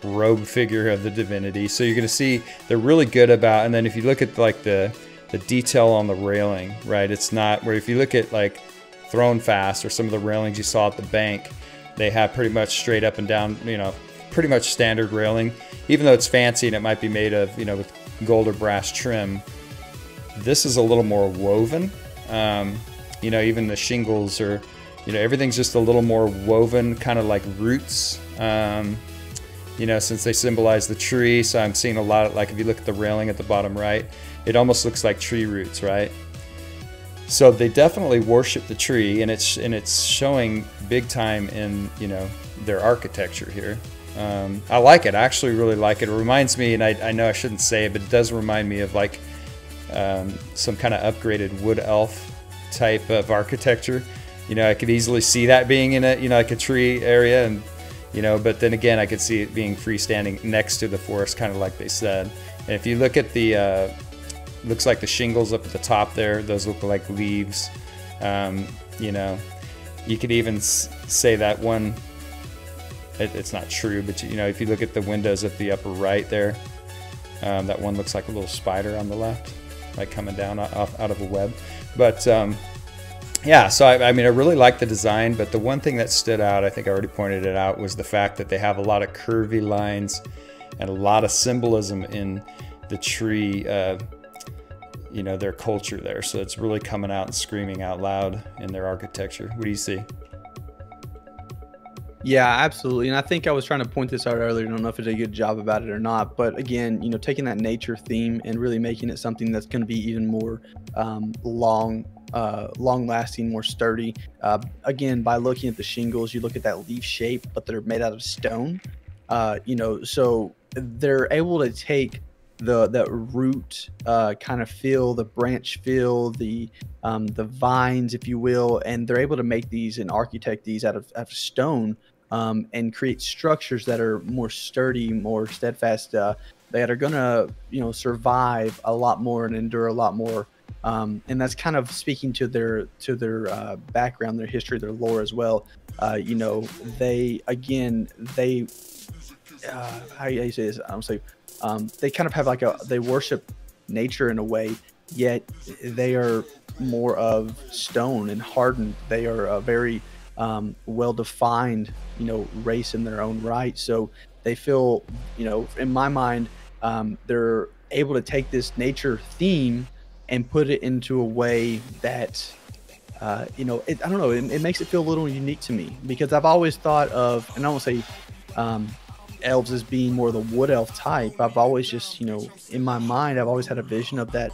robe figure of the divinity. So you're going to see they're really good about, and then if you look at like the detail on the railing, right? It's not where, if you look at like Thrown Fast or some of the railings you saw at the bank, they have pretty much straight up and down, pretty much standard railing, even though it's fancy and it might be made of, with gold or brass trim. This is a little more woven. Even the shingles are, everything's just a little more woven, kind of like roots, since they symbolize the tree. So I'm seeing a lot of, like, if you look at the railing at the bottom right, it almost looks like tree roots, right? So they definitely worship the tree, and it's showing big time in, their architecture here. I like it. I actually really like it. It reminds me, and I know I shouldn't say it, but it does remind me of like some kind of upgraded wood elf type of architecture. I could easily see that being in a, like a tree area, and but then again, I could see it being freestanding next to the forest, kind of like they said. And if you look at the, looks like the shingles up at the top there, those look like leaves. You could even say that one, it's not true, but if you look at the windows at the upper right there, that one looks like a little spider on the left, like coming down out of a web. But yeah, so I mean, I really like the design, but the one thing that stood out, I think I already pointed it out, was the fact that they have a lot of curvy lines and a lot of symbolism in the tree, their culture there. So it's really coming out and screaming out loud in their architecture. What do you see? Yeah, absolutely. And I think I was trying to point this out earlier. I don't know if I did a good job about it or not, but again, taking that nature theme and really making it something that's going to be even more long lasting, more sturdy. Again, by looking at the shingles, you look at that leaf shape, but they're made out of stone. So they're able to take the root kind of feel, the branch feel, the vines, if you will, and they're able to make these and architect these out of stone, and create structures that are more sturdy, more steadfast, that are gonna survive a lot more and endure a lot more. And that's kind of speaking to their background, their history, their lore as well. They how you say this? They kind of have they worship nature in a way, yet they are more of stone and hardened. They are a very well-defined, race in their own right. So they feel, in my mind, they're able to take this nature theme and put it into a way that, I don't know, it makes it feel a little unique to me, because I've always thought of, and I won't say elves as being more the wood elf type. I've always just, in my mind, I've always had a vision of that,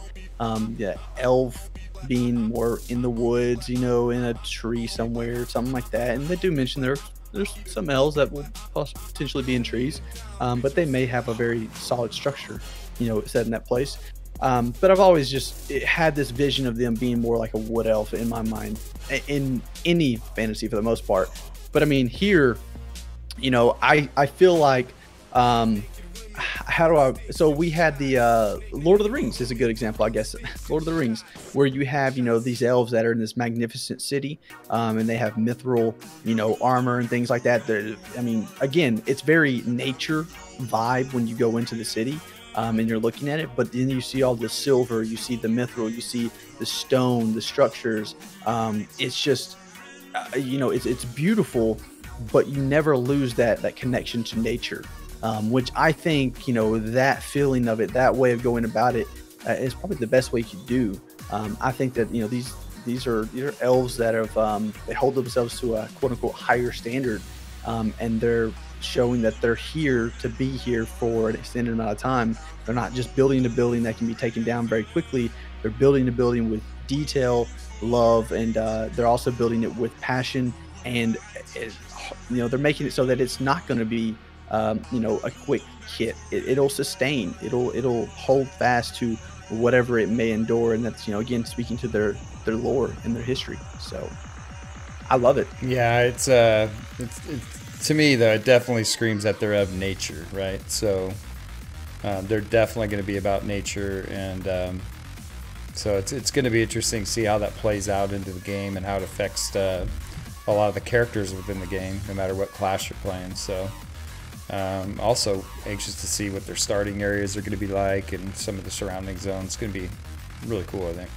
elf being more in the woods, in a tree somewhere, something like that. And they do mention there's some elves that will potentially be in trees, but they may have a very solid structure, set in that place. But I've always just had this vision of them being more like a wood elf in my mind, in any fantasy for the most part. But I mean, here, I feel like, so we had the Lord of the Rings is a good example, I guess. Lord of the Rings, where you have, these elves that are in this magnificent city, and they have mithril, armor and things like that. I mean, again, it's very nature vibe when you go into the city. And you're looking at it, but then you see all the silver, you see the mithril, you see the stone, the structures. It's just, it's beautiful, but you never lose that connection to nature, which I think, that feeling of it, that way of going about it, is probably the best way you could do. I think that, these are elves that have, they hold themselves to a quote unquote higher standard, and they're showing that they're here to be here for an extended amount of time. They're not just building a building that can be taken down very quickly. They're building a building with detail, love, and they're also building it with passion. And they're making it so that it's not going to be a quick hit. It'll sustain. It'll hold fast to whatever it may endure. And that's again speaking to their lore and their history. So I love it. Yeah, it's to me, though, it definitely screams that they're of nature, right? So they're definitely going to be about nature, and so it's going to be interesting to see how that plays out into the game and how it affects a lot of the characters within the game, no matter what class you're playing. So also anxious to see what their starting areas are going to be like and some of the surrounding zones. It's going to be really cool, I think.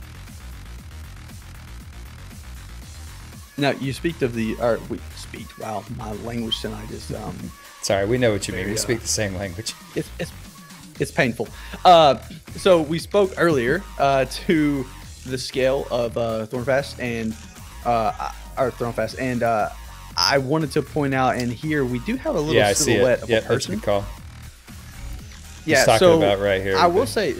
Now you speak of wow, my language tonight is sorry, we know what you mean. We speak the same language. It's painful. So we spoke earlier to the scale of Thornfast and Thornfast, and I wanted to point out, and here we do have a little silhouette of a person. That's a good call. Yeah, just talking about right here. I will say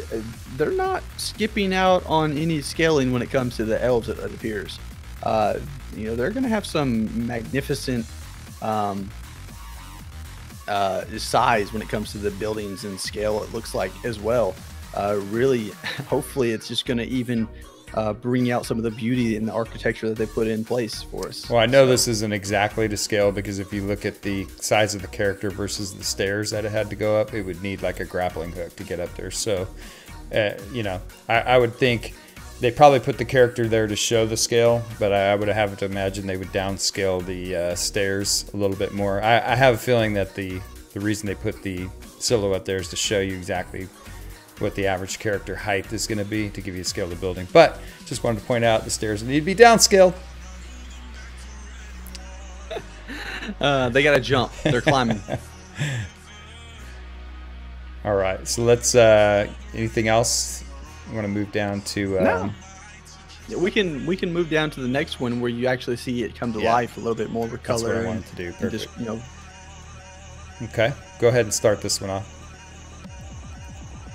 they're not skipping out on any scaling when it comes to the elves. It appears. They're going to have some magnificent size when it comes to the buildings and scale, it looks like, as well. Really, hopefully it's just going to even bring out some of the beauty in the architecture that they put in place for us. Well, I know this isn't exactly to scale, because if you look at the size of the character versus the stairs that it had to go up, it would need like a grappling hook to get up there. So, you know, I would think they probably put the character there to show the scale, but I would have to imagine they would downscale the stairs a little bit more. I have a feeling that the reason they put the silhouette there is to show you exactly what the average character height is going to be, to give you a scale of the building. But just wanted to point out the stairs need to be downscaled. They got to jump. They're climbing. All right. So let's. Anything else? You want to move down to? No. We can move down to the next one where you actually see it come to life a little bit more with color. That's what I wanted to do. Perfect. Just, you know. Okay. Go ahead and start this one off.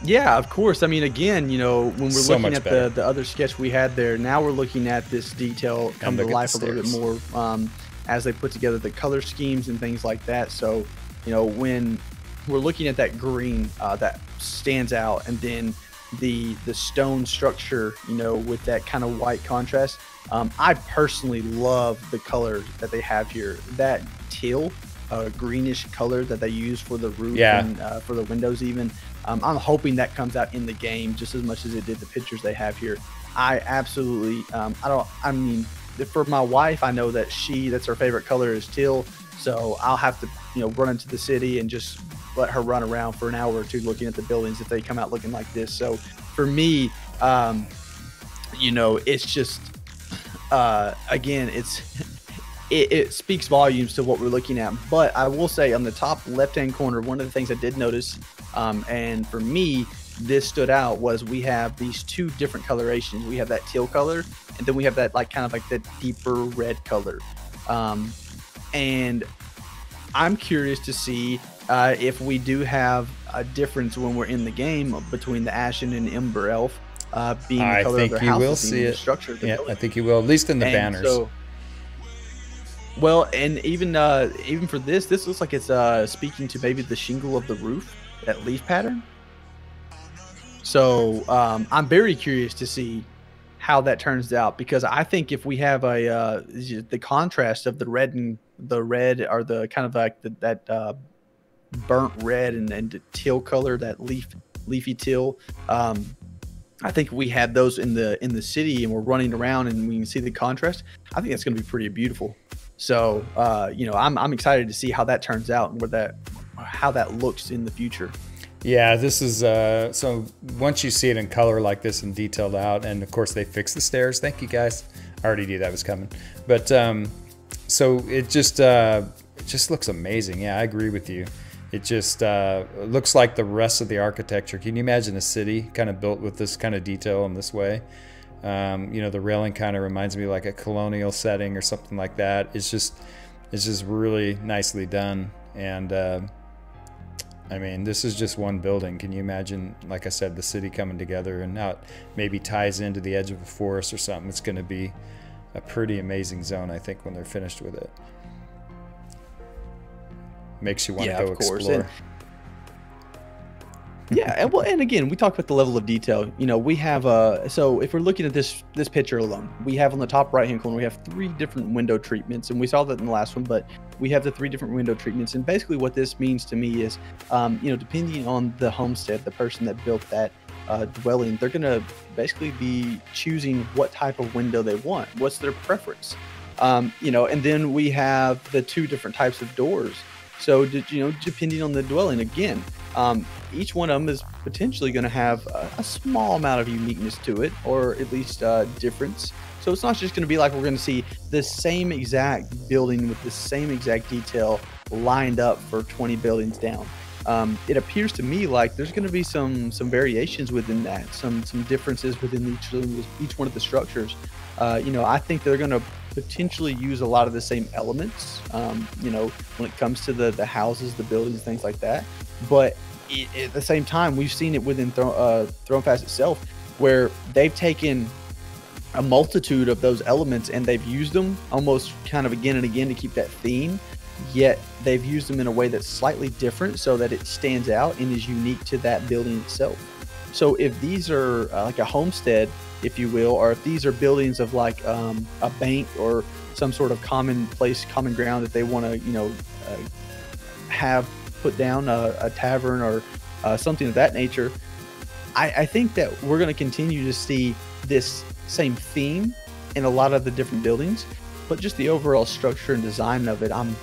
Yeah, of course. I mean, again, you know, when we're So looking much at the other sketch we had there, now we're looking at this detail come to life a little bit more as they put together the color schemes and things like that. So, you know, when we're looking at that green that stands out, and then the stone structure, you know, with that kind of white contrast, I personally love the color that they have here. That teal, greenish color that they use for the roof and for the windows even. I'm hoping that comes out in the game just as much as it did the pictures they have here. I absolutely, I mean, for my wife, I know that that's her favorite color is teal. So I'll have to, you know, run into the city and just let her run around for an hour or two looking at the buildings if they come out looking like this. So for me, you know, it's just, again, it speaks volumes to what we're looking at. But I will say on the top left-hand corner, one of the things I did notice, and for me, this stood out, was we have these two different colorations. We have that teal color, and then we have that kind of like the deeper red color. And I'm curious to see if we do have a difference when we're in the game between the Ashen and Ember Elf being the color of their houses. I think you will see it. Structure of the building. I think you will, at least in the banners. So, well, and even for this looks like it's speaking to maybe the shingle of the roof, that leaf pattern. So I'm very curious to see how that turns out, because I think if we have the contrast of the red or the kind of like that burnt red and the teal color, that leafy teal, I think we have those in the city and we're running around and we can see the contrast. I think that's going to be pretty beautiful. So, you know, I'm excited to see how that turns out and how that looks in the future. Yeah, this is, so once you see it in color like this and detailed out, and of course they fixed the stairs. Thank you guys. I already knew that was coming. But, so it just looks amazing. Yeah, I agree with you. It just looks like the rest of the architecture. Can you imagine a city kind of built with this kind of detail in this way? You know, the railing kind of reminds me like a colonial setting or something like that. It's just really nicely done. And I mean, this is just one building. Can you imagine, like I said, the city coming together, and now it maybe ties into the edge of a forest or something? It's going to be a pretty amazing zone, I think, when they're finished with it. Makes you want to go explore. Yeah, and again, we talked about the level of detail. You know, we have so if we're looking at this picture alone, we have on the top right hand corner, we have 3 different window treatments, and we saw that in the last one, but we have the 3 different window treatments. And basically what this means to me is, you know, depending on the homestead, the person that built that dwelling, they're going to basically be choosing what type of window they want. What's their preference? You know, and then we have the 2 different types of doors. So, you know, depending on the dwelling, again, each one of them is potentially going to have a small amount of uniqueness to it, or at least difference. So it's not just going to be like we're going to see the same exact building with the same exact detail lined up for 20 buildings down. It appears to me like there's going to be some variations within that, some differences within each one of the structures. You know, I think they're going to potentially use a lot of the same elements, you know, when it comes to the houses, the buildings, things like that. But at the same time, we've seen it within Thronefast itself, where they've taken a multitude of those elements and they've used them almost kind of again and again to keep that theme, yet they've used them in a way that's slightly different so that it stands out and is unique to that building itself. So if these are like a homestead, if you will, or if these are buildings of like a bank or some sort of common ground that they want to, have put down a tavern or something of that nature. I think that we're going to continue to see this same theme in a lot of the different buildings, but just the overall structure and design of it, I'm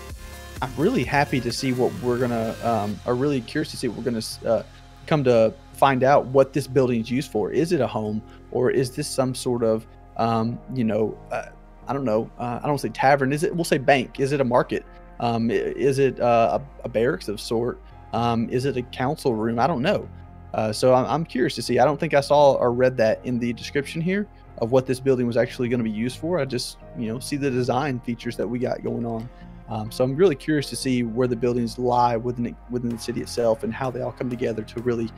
really happy to see what we're gonna, or really curious to see what we're gonna come to find out what this building is used for. Is it a home, or is this some sort of, I don't know, I don't say tavern. Is it? We'll say bank. Is it a market? Is it a barracks of sort? Is it a council room? I don't know. So I'm curious to see. I don't think I saw or read that in the description here of what this building was actually going to be used for. I just, see the design features that we got going on. So I'm really curious to see where the buildings lie within the city itself and how they all come together to really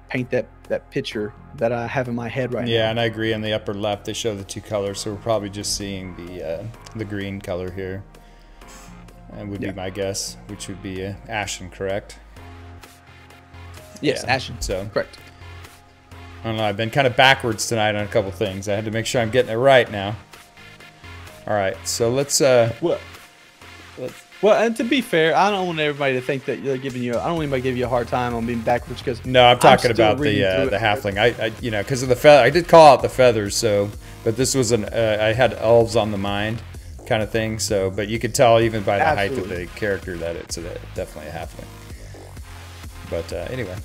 paint that picture that I have in my head right now. Yeah, and I agree. On the upper left, they show the two colors, so we're probably just seeing the green color here, and would be my guess, which would be ashen, correct? Yes, ashen. So correct. I don't know. I've been kind of backwards tonight on a couple things. I had to make sure I'm getting it right now. All right, so let's. Well, and to be fair, I don't want everybody to think that you're giving you. I don't want anybody to give you a hard time on being backwards because. No, I'm talking about the halfling. I because of the feather. I did call out the feathers. So, but this was I had elves on the mind, kind of thing. So, but you could tell even by the height of the character that it's definitely a halfling. But anyway.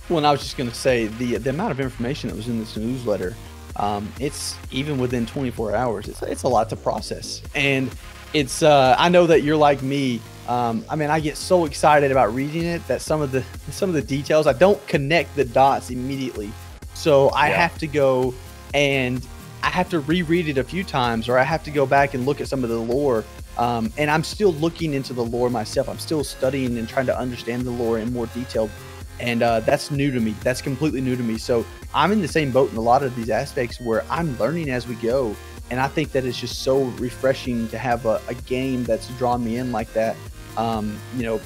Well, and I was just going to say the amount of information that was in this newsletter. It's even within 24 hours. It's a lot to process, and it's. I know that you're like me. I get so excited about reading it that some of the details I don't connect the dots immediately. So I have to go and I have to reread it a few times, or I have to go back and look at some of the lore. And I'm still looking into the lore myself. I'm still studying and trying to understand the lore in more detail. And that's new to me. That's completely new to me. So I'm in the same boat in a lot of these aspects where I'm learning as we go. And I think that it's just so refreshing to have a game that's drawn me in like that.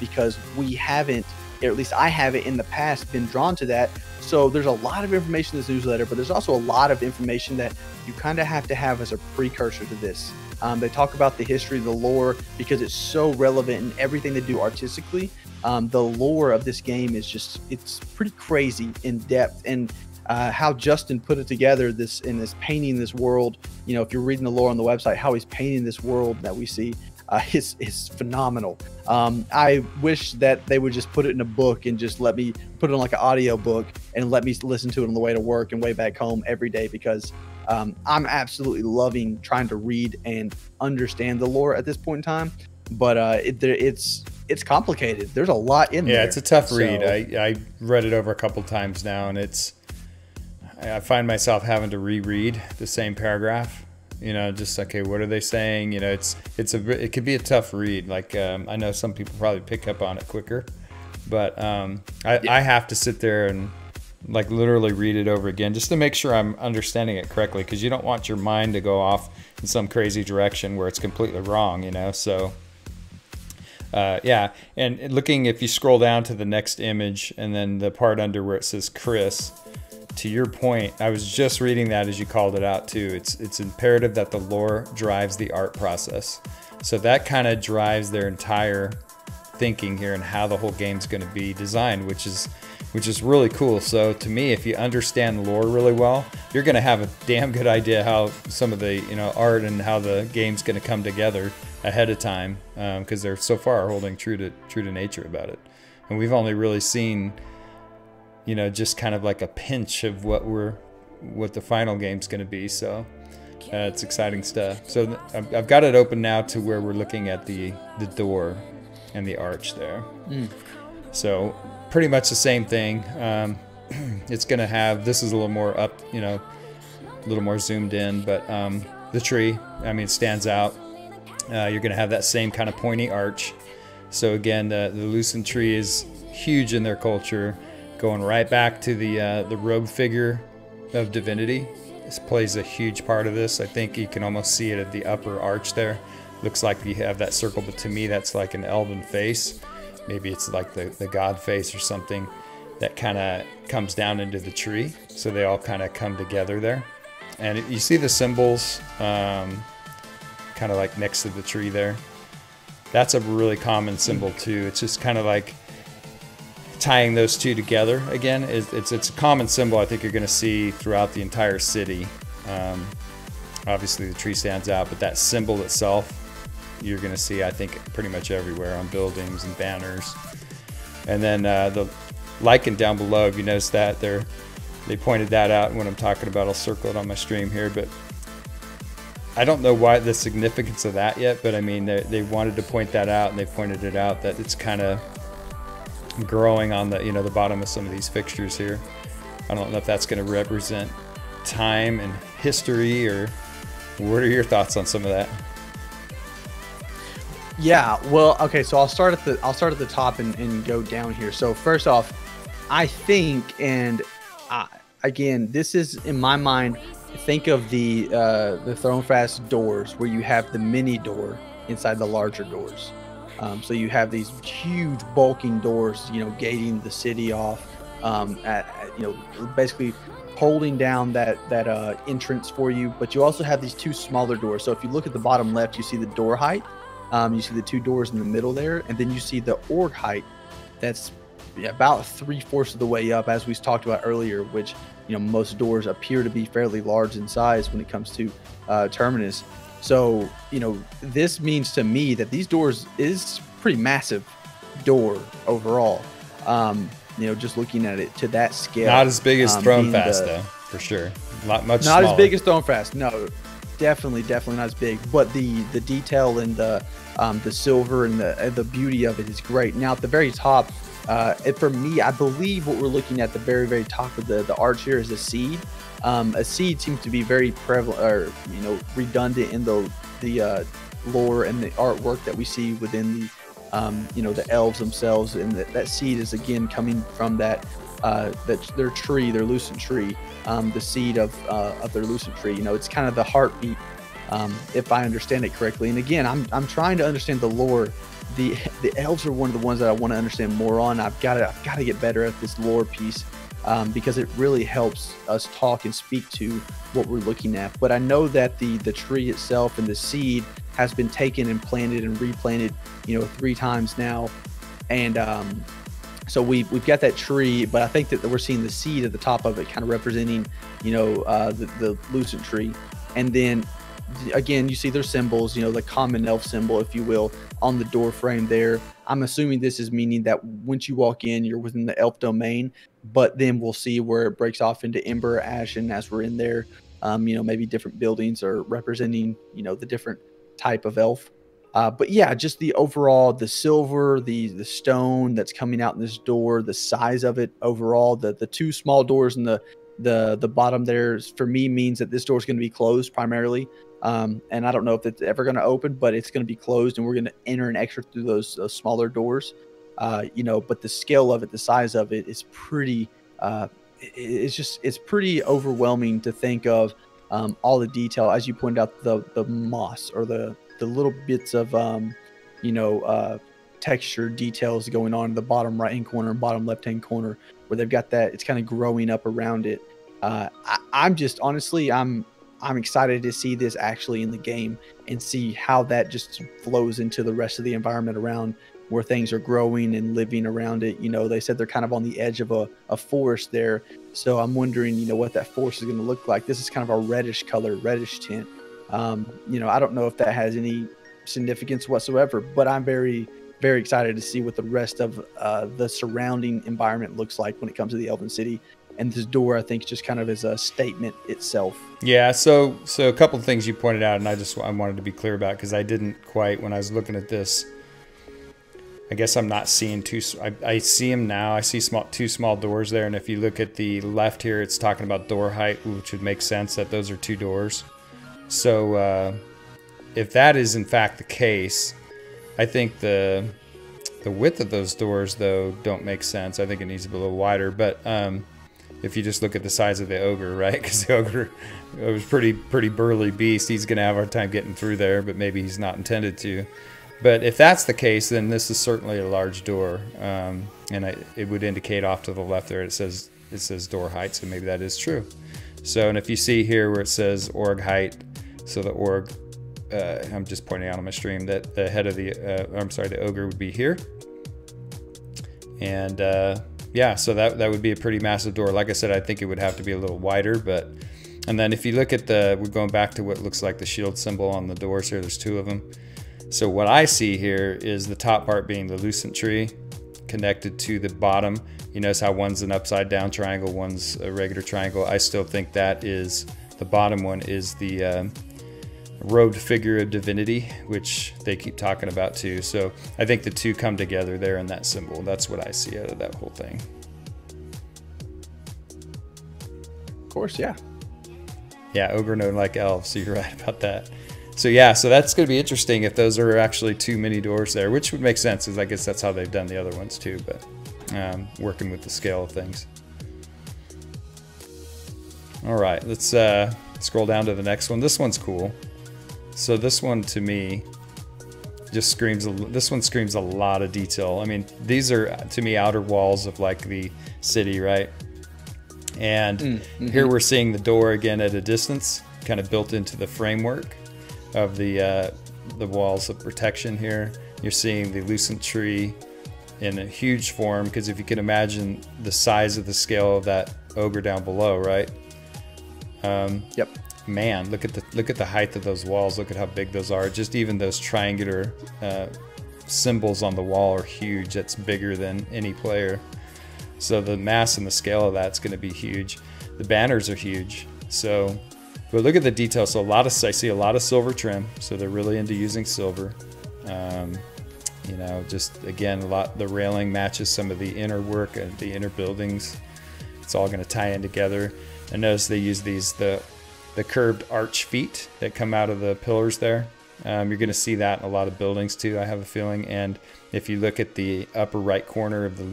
Because we haven't, or at least I haven't in the past, been drawn to that. So there's a lot of information in this newsletter, but there's also a lot of information that you kind of have to have as a precursor to this. They talk about the history, the lore, because it's so relevant in everything they do artistically. The lore of this game is it's pretty crazy in depth, and how Justin put it together this painting this world. If you're reading the lore on the website, how he's painting this world that we see is phenomenal. I wish that they would just put it in a book and just let me put it on like an audio book and let me listen to it on the way to work and way back home every day, because I'm absolutely loving trying to read and understand the lore at this point in time. But it's complicated. There's a lot in there. Yeah, it's a tough read. I read it over a couple times now, and I find myself having to reread the same paragraph. Just okay, what are they saying? It could be a tough read. Like I know some people probably pick up on it quicker, but I have to sit there and like literally read it over again just to make sure I'm understanding it correctly, because you don't want your mind to go off in some crazy direction where it's completely wrong. So. And looking, if you scroll down to the next image and then the part under where it says Chris, to your point, I was just reading that as you called it out too. It's imperative that the lore drives the art process. So that kind of drives their entire thinking here and how the whole game's going to be designed, which is really cool. So to me, if you understand lore really well, you're going to have a damn good idea how some of the art and how the game's going to come together ahead of time, because they're so far holding true to nature about it, and we've only really seen just kind of like a pinch of what the final game's going to be. So it's exciting stuff. So I've got it open now to where we're looking at the door and the arch there. So pretty much the same thing. It's going to have, this is a little more up, a little more zoomed in, but the tree, it stands out. You're going to have that same kind of pointy arch. So again, the Lucent tree is huge in their culture, going right back to the robed figure of divinity. This plays a huge part of this. I think you can almost see it at the upper arch there. Looks like you have that circle, but to me that's like an elven face. Maybe it's like the god face or something. that kind of comes down into the tree. So they all kind of come together there. And you see the symbols kind of like next to the tree there. That's a really common symbol too. It's just kind of like tying those two together again. It's a common symbol I think you're going to see throughout the entire city. Obviously the tree stands out, but that symbol itself you're going to see, I think, pretty much everywhere on buildings and banners. And then the lichen down below, if you notice that, they pointed that out. And when I'm talking about, I'll circle it on my stream here. But I don't know why the significance of that yet, but I mean, they wanted to point that out, and they pointed it out that it's kind of growing on the, the bottom of some of these fixtures here. I don't know if that's going to represent time and history, or what are your thoughts on some of that? Yeah, well, okay, so I'll start at the top and go down here. So first off, I think, and again, this is in my mind, think of the Thronefast doors where you have the mini door inside the larger doors. So you have these huge bulking doors, gating the city off, basically holding down that entrance for you. But you also have these two smaller doors. So if you look at the bottom left, you see the door height. You see the two doors in the middle there, and then you see the org height that's about 3/4 of the way up, as we talked about earlier, which most doors appear to be fairly large in size when it comes to Terminus. So this means to me that these doors is pretty massive door overall. Just looking at it to that scale. Not as big as Thronefast though, for sure. Much not smaller. As big as Thronefast, no. Definitely not as big, but the detail and the silver and the beauty of it is great. Now at the very top, for me, I believe what we're looking at the very, very top of the arch here is a seed. A seed seems to be very prevalent, or redundant in the lore and the artwork that we see within the elves themselves, and that seed is again coming from their tree, their lucent tree. The seed of their lucent tree. It's kind of the heartbeat, if I understand it correctly. And again, I'm trying to understand the lore. The elves are one of the ones that I want to understand more on. I've got to get better at this lore piece, because it really helps us talk and speak to what we're looking at. But I know that the tree itself and the seed has been taken and planted and replanted 3 times now, and so we've got that tree, but I think that we're seeing the seed at the top of it, kind of representing, the lucent tree. And then again, you see their symbols, the common elf symbol, if you will, on the door frame there. I'm assuming this is meaning that once you walk in, you're within the elf domain, but then we'll see where it breaks off into Ember, Ashen as we're in there. Maybe different buildings are representing, the different type of elf. But yeah, just the overall, the silver, the stone that's coming out in this door, the size of it overall, the two small doors in the bottom there, for me, means that this door is going to be closed primarily. And I don't know if it's ever going to open, but it's going to be closed, and we're going to enter and exit through those smaller doors. But the scale of it, the size of it is pretty, it's pretty overwhelming to think of all the detail, as you pointed out, the moss or the little bits of texture details going on in the bottom right hand corner and bottom left hand corner, where they've got that, it's kind of growing up around it. I'm just honestly, I'm excited to see this actually in the game and see how that just flows into the rest of the environment around where things are growing and living around it. They said they're kind of on the edge of a forest there, so I'm wondering what that forest is going to look like. This is kind of a reddish color, reddish tint. I don't know if that has any significance whatsoever, but I'm very, very excited to see what the rest of the surrounding environment looks like when it comes to the Elven City. And this door, I think, just kind of is a statement itself. Yeah, so a couple of things you pointed out, and I wanted to be clear about, because I didn't quite, when I was looking at this, I guess I'm not seeing I see them now. I see two small doors there, and if you look at the left here, it's talking about door height, which would make sense that those are 2 doors. So if that is in fact the case, I think the width of those doors, though, don't make sense. I think it needs to be a little wider. But if you just look at the size of the ogre, right? Because the ogre was pretty burly beast. He's going to have a hard time getting through there, but maybe he's not intended to. But if that's the case, then this is certainly a large door, and it would indicate off to the left there. It says door height, so maybe that is true. So, and if you see here where it says org height, so the org, I'm just pointing out on my stream that the head of the ogre would be here, and yeah, so that would be a pretty massive door. Like I said, I think it would have to be a little wider, but. And then if you look at we're going back to what looks like the shield symbol on the doors here. There's 2 of them. So what I see here is the top part being the lucent tree connected to the bottom. You notice how one's an upside down triangle, one's a regular triangle. I still think that is, the bottom one is the robed figure of divinity, which they keep talking about too. So I think the 2 come together there in that symbol. That's what I see out of that whole thing. Of course, yeah. Yeah, ogre no like elves, so you're right about that. So yeah, so that's going to be interesting if those are actually 2 mini doors there, which would make sense, because I guess that's how they've done the other ones too, but working with the scale of things. All right, let's scroll down to the next one. This one's cool. So this one to me just screams, this one screams a lot of detail. I mean, these are to me outer walls of like the city, right? And here we're seeing the door again at a distance, kind of built into the framework of the walls of protection here. You're seeing the lucent tree in a huge form, because if you can imagine the size of the scale of that ogre down below, right? Yep. Man, look at the height of those walls. Look at how big those are. Just even those triangular symbols on the wall are huge. That's bigger than any player. So the mass and the scale of that's going to be huge. The banners are huge. So, but look at the details. So I see a lot of silver trim. So they're really into using silver. You know, just again, the railing matches some of the inner work and the inner buildings. It's all going to tie in together. And notice they use the curved arch feet that come out of the pillars there. You're going to see that in a lot of buildings too, I have a feeling. And if you look at the upper right corner of the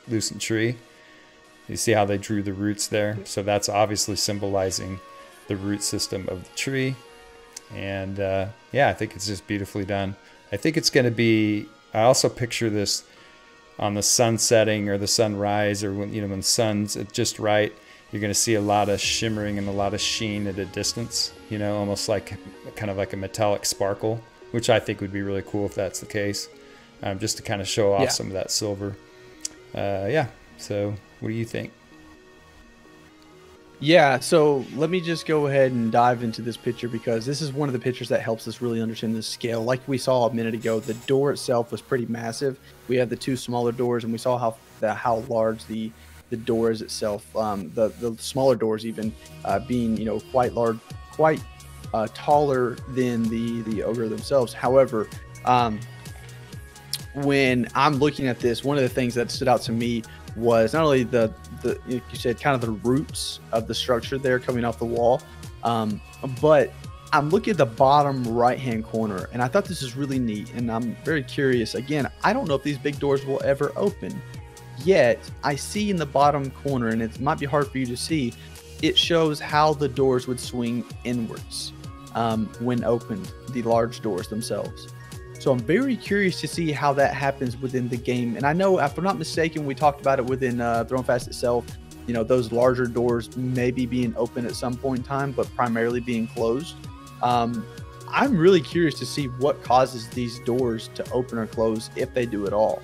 lucent tree, you see how they drew the roots there. So that's obviously symbolizing the root system of the tree. And yeah, I think it's just beautifully done. I think it's going to be, I also picture this on the sun setting or the sunrise, or when, you know, when the sun's just right, you're going to see a lot of shimmering and a lot of sheen at a distance, you know, almost like kind of like a metallic sparkle, which I think would be really cool if that's the case, just to kind of show off some of that silver. Yeah, so what do you think? Yeah, so let me just go ahead and dive into this picture, because this is one of the pictures that helps us really understand the scale. Like we saw a minute ago, the door itself was pretty massive. We had the 2 smaller doors, and we saw how large the doors itself, the smaller doors even being, you know, quite large, quite taller than the ogre themselves. However, when I'm looking at this, one of the things that stood out to me was not only the you said kind of the roots of the structure there coming off the wall, but I'm looking at the bottom right hand corner, and I thought this is really neat, and I'm very curious. Again, I don't know if these big doors will ever open, yet I see in the bottom corner, and it might be hard for you to see, it shows how the doors would swing inwards when opened, the large doors themselves. So I'm very curious to see how that happens within the game. And I know, if I'm not mistaken, we talked about it within Thronefast itself, you know, those larger doors maybe being open at some point in time, but primarily being closed. I'm really curious to see what causes these doors to open or close, if they do at all.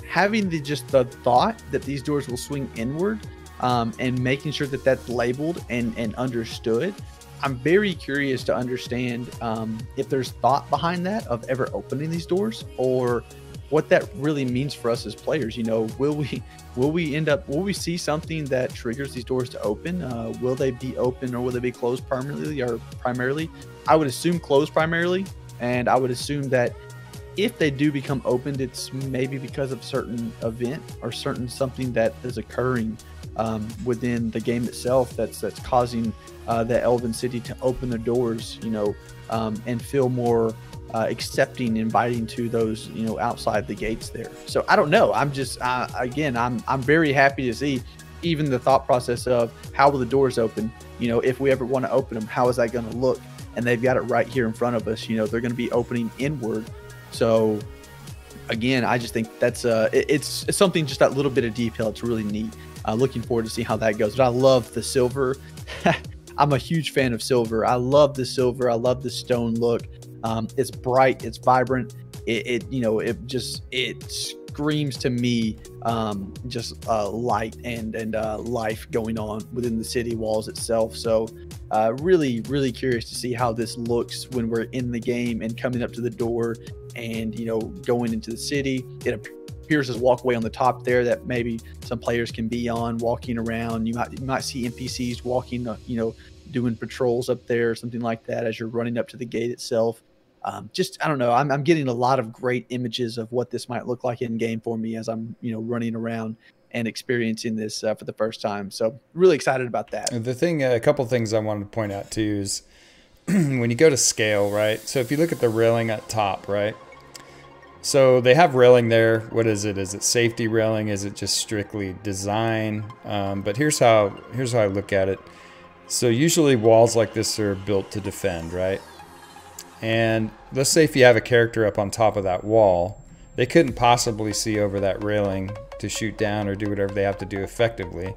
Having just the thought that these doors will swing inward, and making sure that that's labeled and understood, I'm very curious to understand if there's thought behind that of ever opening these doors, or what that really means for us as players. You know, will we see something that triggers these doors to open? Will they be open, or will they be closed permanently or primarily? I would assume closed primarily, and I would assume that if they do become opened, it's maybe because of certain event or something that is occurring within the game itself that's causing the Elven City to open the doors, you know, and feel more accepting, inviting to those, you know, outside the gates there. So I don't know. I'm just again, I'm very happy to see even the thought process of how will the doors open. You know, if we ever want to open them, how is that going to look? And they've got it right here in front of us. You know, they're going to be opening inward. So again, I just think that's it's something, just that little bit of detail. It's really neat. Looking forward to see how that goes. But I love the silver. I'm a huge fan of silver. I love the silver. I love the stone look. It's bright. It's vibrant. It screams to me just light and life going on within the city walls itself. So really, really curious to see how this looks when we're in the game and coming up to the door and, you know, going into the city. It appears as walkway on the top there that maybe some players can be on, walking around. You might see NPCs walking, you know, doing patrols up there or something like that as you're running up to the gate itself. Just, I don't know, I'm getting a lot of great images of what this might look like in game for me as I'm, you know, running around and experiencing this for the first time. So really excited about that. The thing, a couple things I wanted to point out too is when you go to scale, right? So if you look at the railing at top, right? So they have railing there. What is it? Is it safety railing? Is it just strictly design? But here's how I look at it. So usually walls like this are built to defend, right? And let's say if you have a character up on top of that wall, they couldn't possibly see over that railing to shoot down or do whatever they have to do effectively.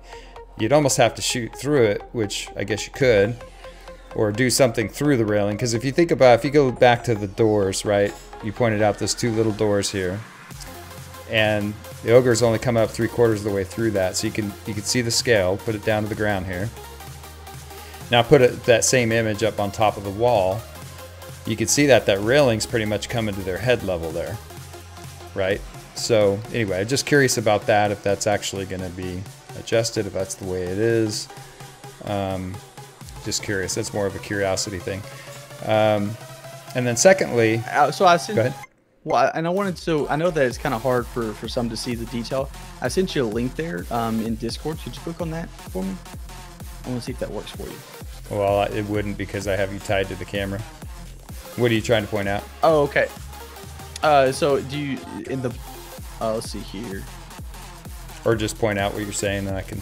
You'd almost have to shoot through it, which I guess you could, or do something through the railing. Because if you think about, if you go back to the doors, right? You pointed out those two little doors here, and the ogre's only come up 3/4 of the way through that, so you can see the scale. Put it down to the ground here. Now put that same image up on top of the wall. You can see that railing's pretty much coming to their head level there, right? So anyway, I'm just curious about that, if that's actually going to be adjusted, if that's the way it is. Just curious. That's more of a curiosity thing. And then secondly, so I sent, go ahead. Well, and I know that it's kind of hard for some to see the detail. I sent you a link there in Discord. Could you click on that for me? I want to see if that works for you. Well, it wouldn't, because I have you tied to the camera. What are you trying to point out? Oh, okay. So do you, in the, let's see here. Or just point out what you're saying, and I can.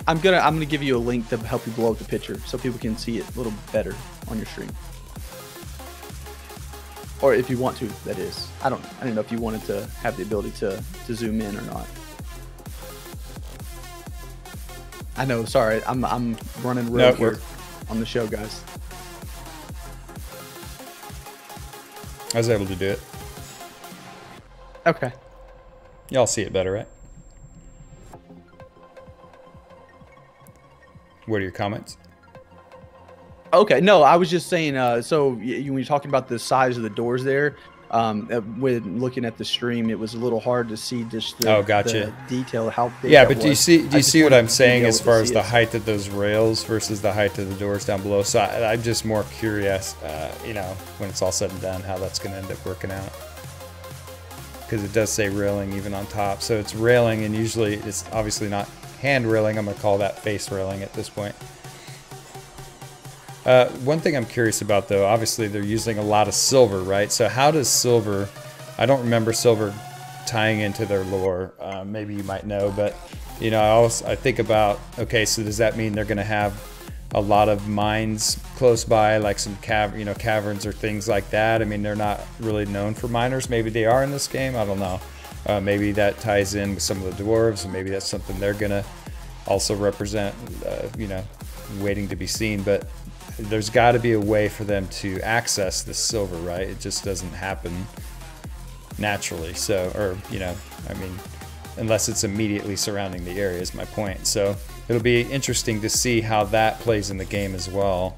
I'm gonna give you a link to help you blow up the picture so people can see it a little better on your stream. Or if you want to, that is. I don't know if you wanted to have the ability to zoom in or not. I know, sorry, I'm running rogue here on the show, guys. I was able to do it. Okay. Y'all see it better, right? What are your comments? Okay, no, I was just saying, so when you're talking about the size of the doors there, when looking at the stream, it was a little hard to see just the detail, how big. Yeah, but do you see what I'm saying as far as the height of those rails versus the height of the doors down below? So I'm just more curious, you know, when it's all said and done, how that's going to end up working out. Because it does say railing even on top. So it's railing, and usually it's obviously not hand railing. I'm going to call that face railing at this point. One thing I'm curious about, though, obviously they're using a lot of silver, right? So how does silver, I don't remember silver tying into their lore. Maybe you might know, but you know, I think about, okay, so does that mean they're going to have a lot of mines close by, like some caverns or things like that? I mean, they're not really known for miners. Maybe they are in this game. I don't know. Maybe that ties in with some of the dwarves, and maybe that's something they're going to also represent, you know, waiting to be seen. But there's got to be a way for them to access this silver, right? It just doesn't happen naturally. So, or, you know, I mean, unless it's immediately surrounding the area is my point. So it'll be interesting to see how that plays in the game as well,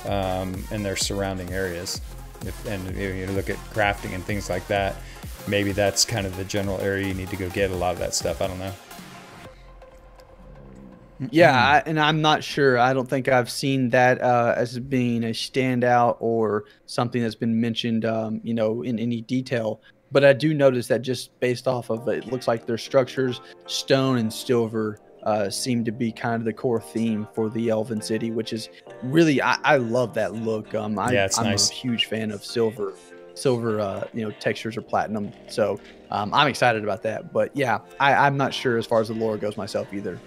in their surrounding areas. And you look at crafting and things like that, maybe that's kind of the general area you need to go get a lot of that stuff. I don't know. Yeah, and I'm not sure. I don't think I've seen that as being a standout or something that's been mentioned, you know, in any detail. But I do notice that just based off of it, looks like their structures, stone and silver, seem to be kind of the core theme for the Elven City, which is really, I love that look. Yeah, I'm nice. A huge fan of silver, you know, textures or platinum. So I'm excited about that. But yeah, I'm not sure as far as the lore goes myself either.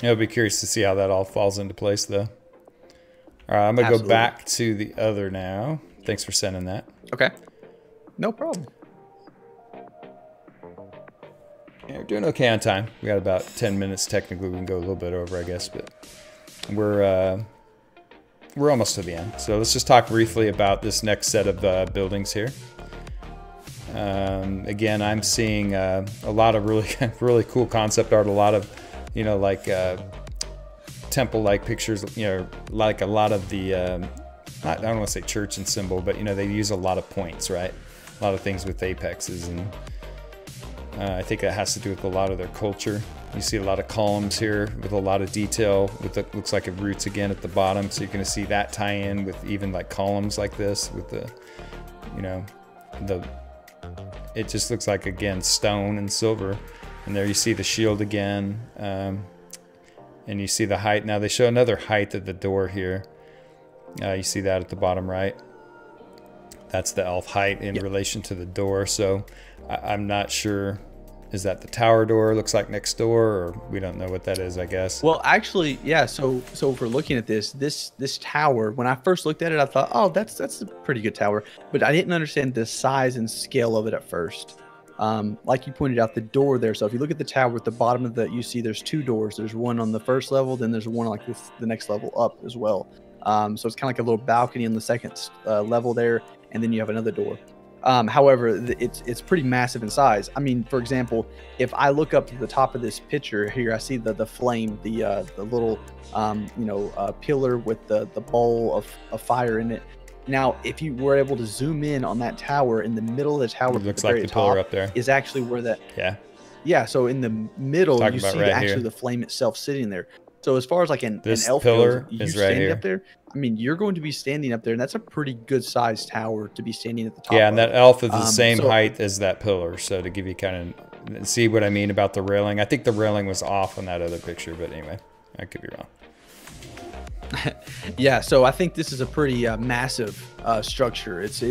I'll be curious to see how that all falls into place, though. All right, I'm going to go back to the other now. Thanks for sending that. Okay. No problem. Yeah, we're doing okay on time. We got about 10 minutes technically. We can go a little bit over, I guess, but we're almost to the end. So let's just talk briefly about this next set of buildings here. Again, I'm seeing a lot of really cool concept art, a lot of, you know, like temple-like pictures, you know, like a lot of the, I don't want to say church and symbol, but, you know, they use a lot of points, right? A lot of things with apexes, and I think that has to do with a lot of their culture. You see a lot of columns here with a lot of detail, with the, looks like it roots again at the bottom, so you're going to see that tie in with even like columns like this with the, you know, it just looks like, again, stone and silver. And there you see the shield again, and you see the height. Now they show another height at the door here. You see that at the bottom right. That's the elf height in relation to the door. So I'm not sure. Is that the tower door looks like next door, or we don't know what that is, I guess. Well, actually, yeah. So if we're looking at this tower, when I first looked at it, I thought, oh, that's a pretty good tower, but I didn't understand the size and scale of it at first. Like you pointed out, the door there. So if you look at the tower at the bottom of the, you see there's two doors. There's one on the first level, then there's one like the next level up as well. So it's kind of like a little balcony on the second level there, and then you have another door. However, it's pretty massive in size. I mean, for example, if I look up to the top of this picture here, I see the flame, the little pillar with the bowl of fire in it. Now, if you were able to zoom in on that tower, in the middle of the tower, it looks like the pillar up there is actually where that. Yeah. So in the middle, you see right actually here. The flame itself sitting there. So as far as like an elf pillar goes, you is right standing here. up there. I mean, you're going to be standing up there, and that's a pretty good sized tower to be standing at the top. Yeah, and of. that elf is the same height as that pillar. So to give you kind of see what I mean about the railing, I think the railing was off on that other picture, but anyway, I could be wrong. Yeah, so I think this is a pretty massive structure. It's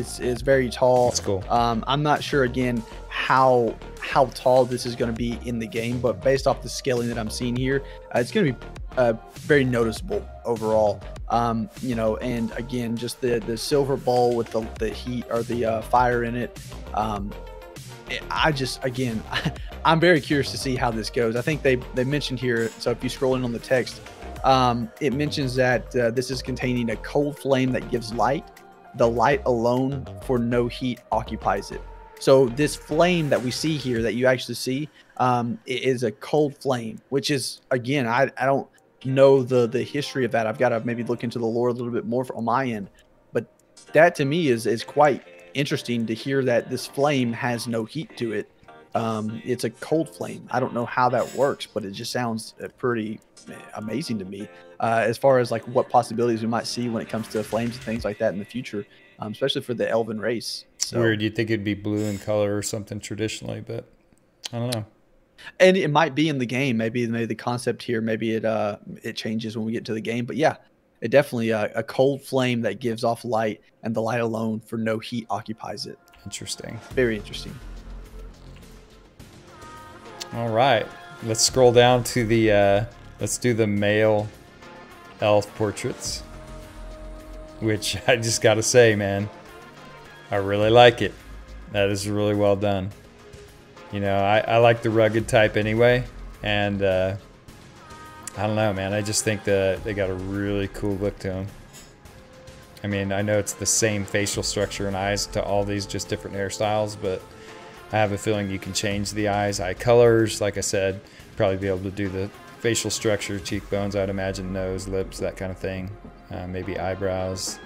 very tall. That's cool. I'm not sure again how tall this is going to be in the game, but based off the scaling that I'm seeing here, it's going to be very noticeable overall. You know, and again, just the silver bowl with the heat or the fire in it. I'm very curious to see how this goes. I think they mentioned here. So if you scroll in on the text. It mentions that this is containing a cold flame that gives light. The light alone for no heat occupies it. So this flame that we see here, that you actually see, is a cold flame, which is, again, I don't know the history of that. I've got to maybe look into the lore a little bit more on my end. But that to me is quite interesting to hear that this flame has no heat to it. It's a cold flame. I don't know how that works, but it just sounds pretty amazing to me, as far as like what possibilities we might see when it comes to flames and things like that in the future, especially for the elven race. So, weird. You'd think it'd be blue in color or something traditionally, but I don't know. And it might be in the game. Maybe the concept here, maybe it changes when we get to the game. But yeah, it definitely a cold flame that gives off light, and the light alone for no heat occupies it. Interesting. Very interesting. All right, let's scroll down to the let's do the male elf portraits, which I just gotta say, man, I really like it. That is really well done. You know, I like the rugged type anyway, and I don't know, man, I just think that they got a really cool look to them. I mean, I know it's the same facial structure and eyes to all these, just different hairstyles, but I have a feeling you can change the eyes, eye colors. Like I said, probably be able to do the facial structure, cheekbones, I'd imagine, nose, lips, that kind of thing. Maybe eyebrows,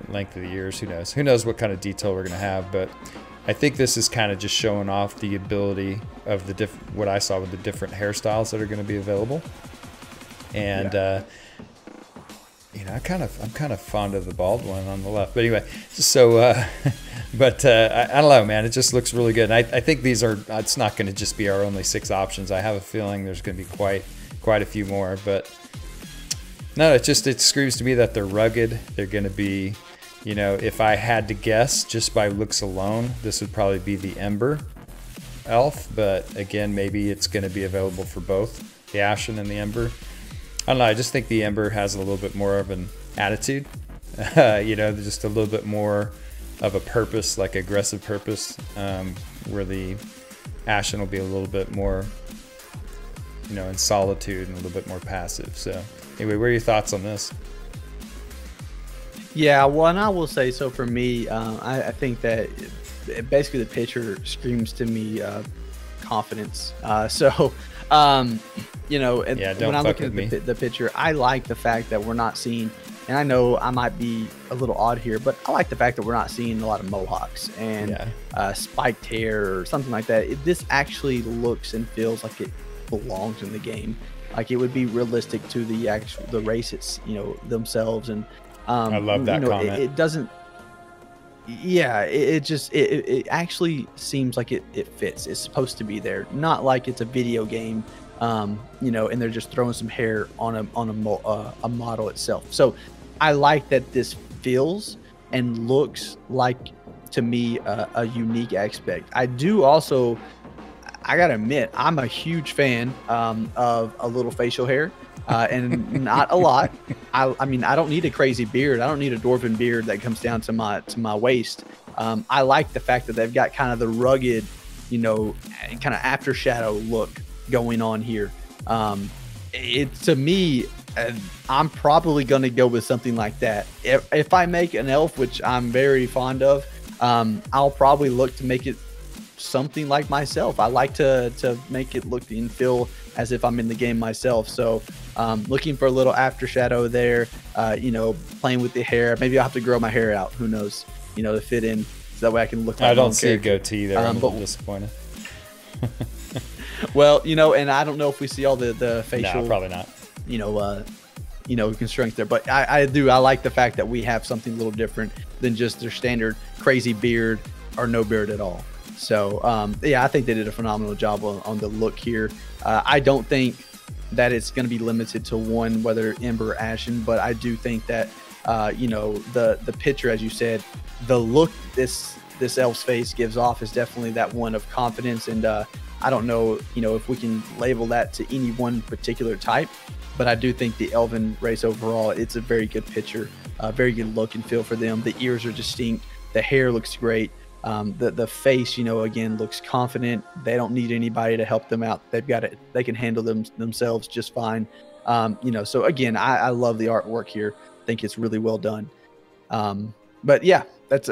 length of the ears, who knows? Who knows what kind of detail we're going to have, but I think this is kind of just showing off the ability of the what I saw with the different hairstyles that are going to be available. And you know, I'm kind of fond of the bald one on the left. But anyway, so but I don't know, man. It just looks really good. And I think these are. It's not going to just be our only 6 options. I have a feeling there's going to be quite a few more. But no, it screams to me that they're rugged. They're going to be, you know, if I had to guess just by looks alone, this would probably be the Ember elf. But again, maybe it's going to be available for both the Ashen and the Ember. I don't know. I just think the Ember has a little bit more of an attitude. You know, just a little bit more of a purpose, like aggressive purpose, where the Ashen will be a little bit more, you know, in solitude and a little bit more passive. So anyway, what are your thoughts on this? Yeah, well, and I will say, so for me, I think that basically the picture screams to me confidence. You know, Yeah, when don't I fuck look with at me. the picture, I like the fact that we're not seeing, and I know I might be a little odd here, but I like the fact that we're not seeing a lot of mohawks and Yeah. spiked hair or something like that. This actually looks and feels like it belongs in the game. Like it would be realistic to the races, you know, themselves, and I love you that know, comment. it doesn't. Yeah, it actually seems like it fits. It's supposed to be there, not like it's a video game, you know, and they're just throwing some hair on a model itself. So I like that this feels and looks like, to me, a unique aspect. I do also, I gotta admit, I'm a huge fan of a little facial hair, and not a lot. I mean, I don't need a crazy beard. I don't need a dwarven beard that comes down to my waist. I like the fact that they've got kind of the rugged, you know, kind of after shadow look going on here. It to me, I'm probably gonna go with something like that. If I make an elf, which I'm very fond of, I'll probably look to make it something like myself. I like to make it look and feel as if I'm in the game myself. So looking for a little after shadow there, you know, playing with the hair. Maybe I'll have to grow my hair out, who knows, you know, to fit in, so that way I can look like I my own don't see a character. goatee there. I'm a little disappointed. Well, you know, and I don't know if we see all the facial, No, probably not. you know, constraints there, but I like the fact that we have something a little different than just their standard crazy beard or no beard at all. So yeah, I think they did a phenomenal job on the look here. I don't think that it's going to be limited to one, whether Ember or Ashen, but I do think that you know, the picture, as you said, the look this elf's face gives off is definitely that one of confidence. And I don't know, you know, if we can label that to any one particular type, but I do think the elven race overall, it's a very good picture, very good look and feel for them. The ears are distinct, the hair looks great. The face, you know, again, looks confident. They don't need anybody to help them out. They've got it. They can handle themselves just fine. You know, so again, I love the artwork here. I think it's really well done. But yeah,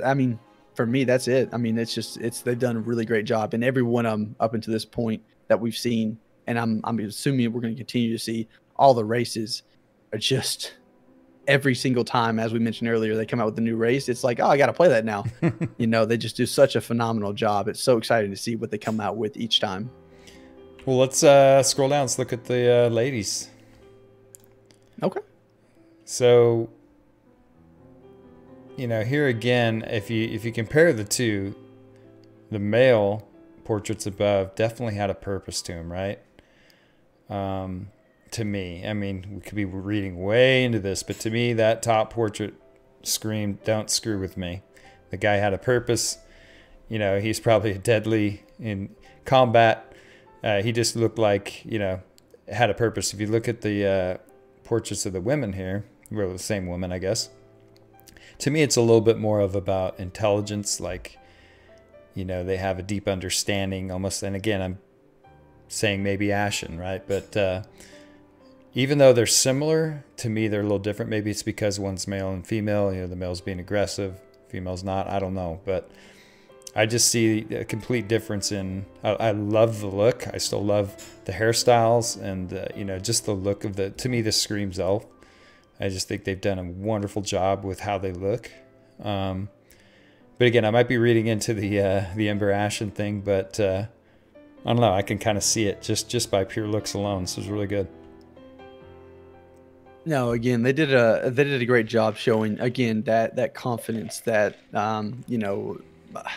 I mean, for me, that's it. I mean, they've done a really great job, and every one of them up until this point that we've seen, and I'm assuming we're going to continue to see, all the races are just, every single time, as we mentioned earlier, they come out with a new race, it's like, oh, I got to play that now. You know, they just do such a phenomenal job. It's so exciting to see what they come out with each time. Well, let's scroll down. Let's look at the ladies. Okay. So, you know, here again, if you compare the two, the male portraits above definitely had a purpose to him, right? To me, I mean, we could be reading way into this, but to me, that top portrait screamed, "Don't screw with me." The guy had a purpose. You know, he's probably deadly in combat. He just looked like, you know, had a purpose. If you look at the portraits of the women here, well, the same woman, I guess. To me, it's a little bit more of about intelligence, like, you know, they have a deep understanding almost. And again, I'm saying maybe Ashen, right? But even though they're similar, to me, they're a little different. Maybe it's because one's male and female, you know, the male's being aggressive, female's not. I don't know. But I just see a complete difference in, I love the look. I still love the hairstyles and, you know, just the look of to me, this screams elf. I just think they've done a wonderful job with how they look. But again, I might be reading into the Ember Ashen thing, but I don't know. I can kind of see it just by pure looks alone. So it's really good. No, again, they did a great job showing, again, that confidence, that you know,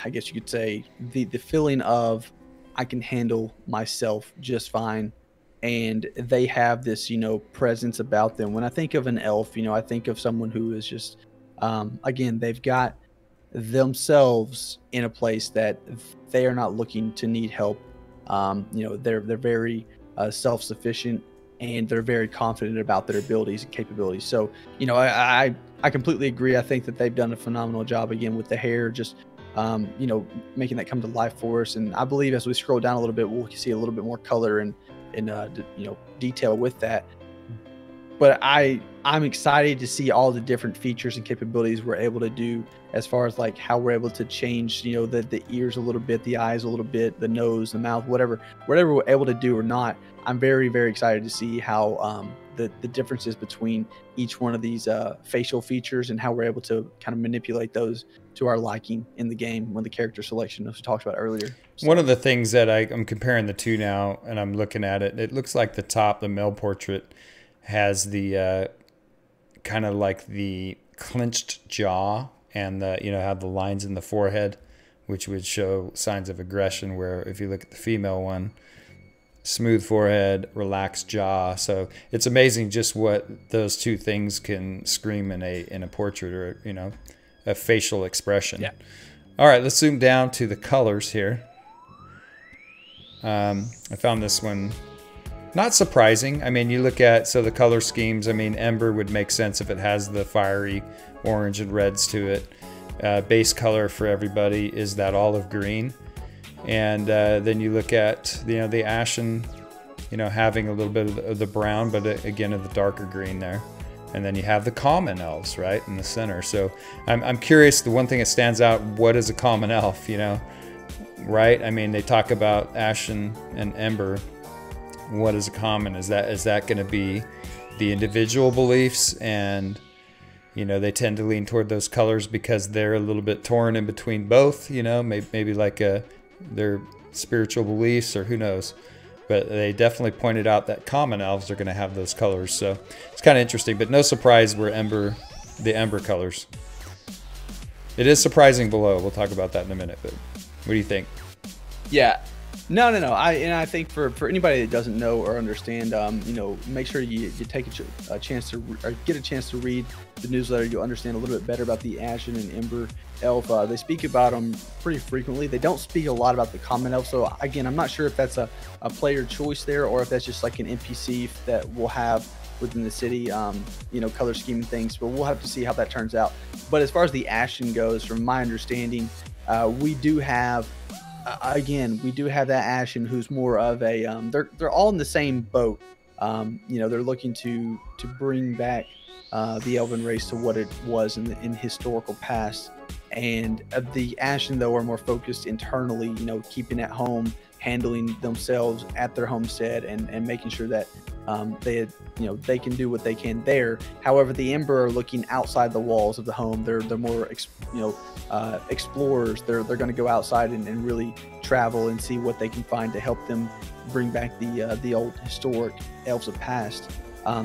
I guess you could say the feeling of, I can handle myself just fine. And they have this, you know, presence about them. When I think of an elf, you know, I think of someone who is just, again, they've got themselves in a place that they are not looking to need help. You know, they're very self-sufficient, and they're very confident about their abilities and capabilities. So, you know, I completely agree. I think that they've done a phenomenal job again with the hair, just making that come to life for us. And I believe as we scroll down a little bit, we'll see a little bit more color and detail with that. But I'm excited to see all the different features and capabilities we're able to do, as far as like how we're able to change, the ears a little bit, the eyes a little bit, the nose, the mouth, whatever we're able to do or not. I'm very, very excited to see how the differences between each one of these facial features and how we're able to kind of manipulate those to our liking in the game when the character selection as we talked about earlier. So, one of the things that I'm comparing the two now, and I'm looking at it, it looks like the male portrait has the kind of like the clenched jaw and the have the lines in the forehead, which would show signs of aggression, where if you look at the female one, smooth forehead, relaxed jaw. So it's amazing just what those two things can scream in a portrait, or a facial expression. Yeah. All right, let's zoom down to the colors here. I found this one not surprising. I mean, you look at, so the color schemes, I mean, Ember would make sense if it has the fiery orange and reds to it. Base color for everybody is that olive green. And then you look at, the Ashen, having a little bit of the brown, but again, of the darker green there. And then you have the common elves, right, in the center. So I'm curious, the one thing that stands out, what is a common elf, right? I mean, they talk about Ashen and Ember. What is a common? Is that going to be the individual beliefs? And they tend to lean toward those colors because they're a little bit torn in between both. Maybe like their spiritual beliefs, or who knows. But they definitely pointed out that common elves are going to have those colors, so it's kind of interesting. But no surprise where the Ember colors. It is surprising below. We'll talk about that in a minute. But what do you think? Yeah. No. I think for anybody that doesn't know or understand, make sure you take a chance to get a chance to read the newsletter. You'll understand a little bit better about the Ashen and Ember elf. They speak about them pretty frequently. They don't speak a lot about the common elf. So again, I'm not sure if that's a player choice there, or if that's just like an NPC that we'll have within the city, color scheme and things. But we'll have to see how that turns out. But as far as the Ashen goes, from my understanding, we do have that Ashen who's more of a they're all in the same boat. They're looking to bring back the elven race to what it was in historical past. And the Ashen, though, are more focused internally, keeping at home, handling themselves at their homestead, and making sure that they can do what they can there. However, the Ember are looking outside the walls of the home. They're more explorers. They're going to go outside and really travel and see what they can find to help them bring back the old historic elves of past.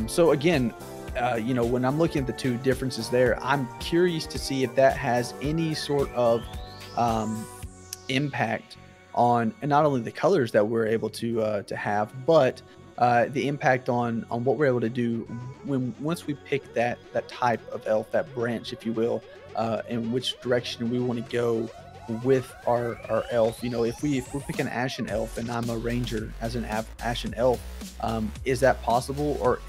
So again, when I'm looking at the two differences there, I'm curious to see if that has any sort of impact on, and not only the colors that we're able to have, but the impact on what we're able to do once we pick that type of elf, that branch, if you will, in which direction we want to go with our elf. If we pick an Ashen elf and I'm a ranger as an Ashen elf, is that possible, or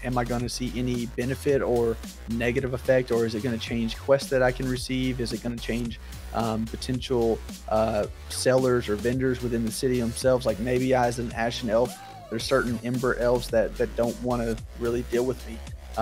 am I going to see any benefit or negative effect, or is it going to change quests that I can receive? Is it going to change potential sellers or vendors within the city themselves? Like maybe as an Ashen elf, there's certain Ember elves that don't want to really deal with me,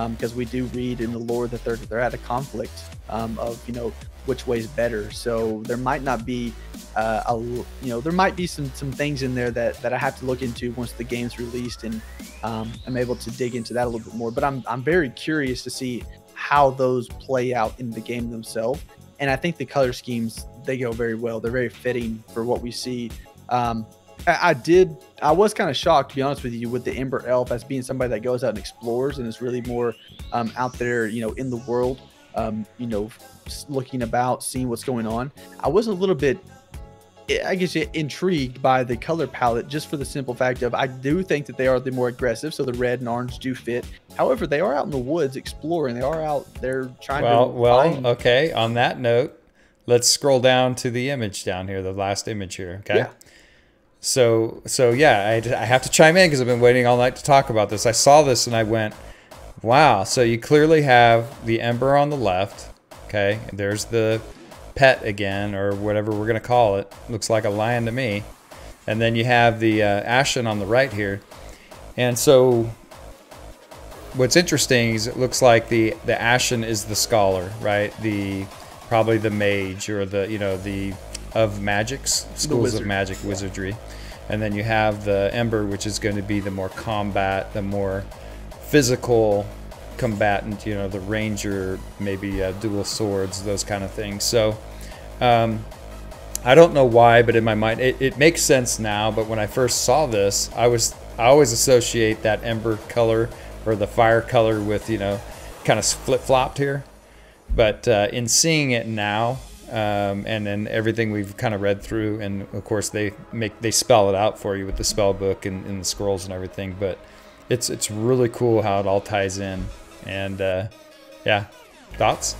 because we do read in the lore that they're at a conflict of which way's better. So there might not be there might be some things in there that I have to look into once the game's released, and I'm able to dig into that a little bit more. But I'm very curious to see how those play out in the game themselves. And I think the color schemes, they go very well. They're very fitting for what we see. I was kind of shocked, to be honest with you, with the Ember elf as being somebody that goes out and explores and is really more out there, in the world, looking about, seeing what's going on. I was a little bit, I guess, intrigued by the color palette, just for the simple fact of I do think that they are the more aggressive, so the red and orange do fit. However, they are out in the woods exploring. They are out there trying to. Okay. On that note, let's scroll down to the image down here, the last image here. Okay. Yeah. So yeah, I have to chime in because I've been waiting all night to talk about this. I saw this and I went, Wow. So you clearly have the Ember on the left. Okay. And there's the pet again, or whatever we're going to call it. Looks like a lion to me. And then you have the Ashen on the right here. And so what's interesting is it looks like the Ashen is the scholar, right? Probably the mage, or the, you know, the of magics, schools of magic, wizardry. And then you have the Ember, which is going to be the more combat, the more physical combatant, you know, the ranger, maybe dual swords, those kind of things. So I don't know why, but in my mind it makes sense now. But when I first saw this, I always associate that Ember color or the fire color with, you know, kind of flip-flopped here. But in seeing it now, and then everything we've kind of read through, and of course they spell it out for you with the spell book and the scrolls and everything. But it's really cool how it all ties in. And yeah, thoughts?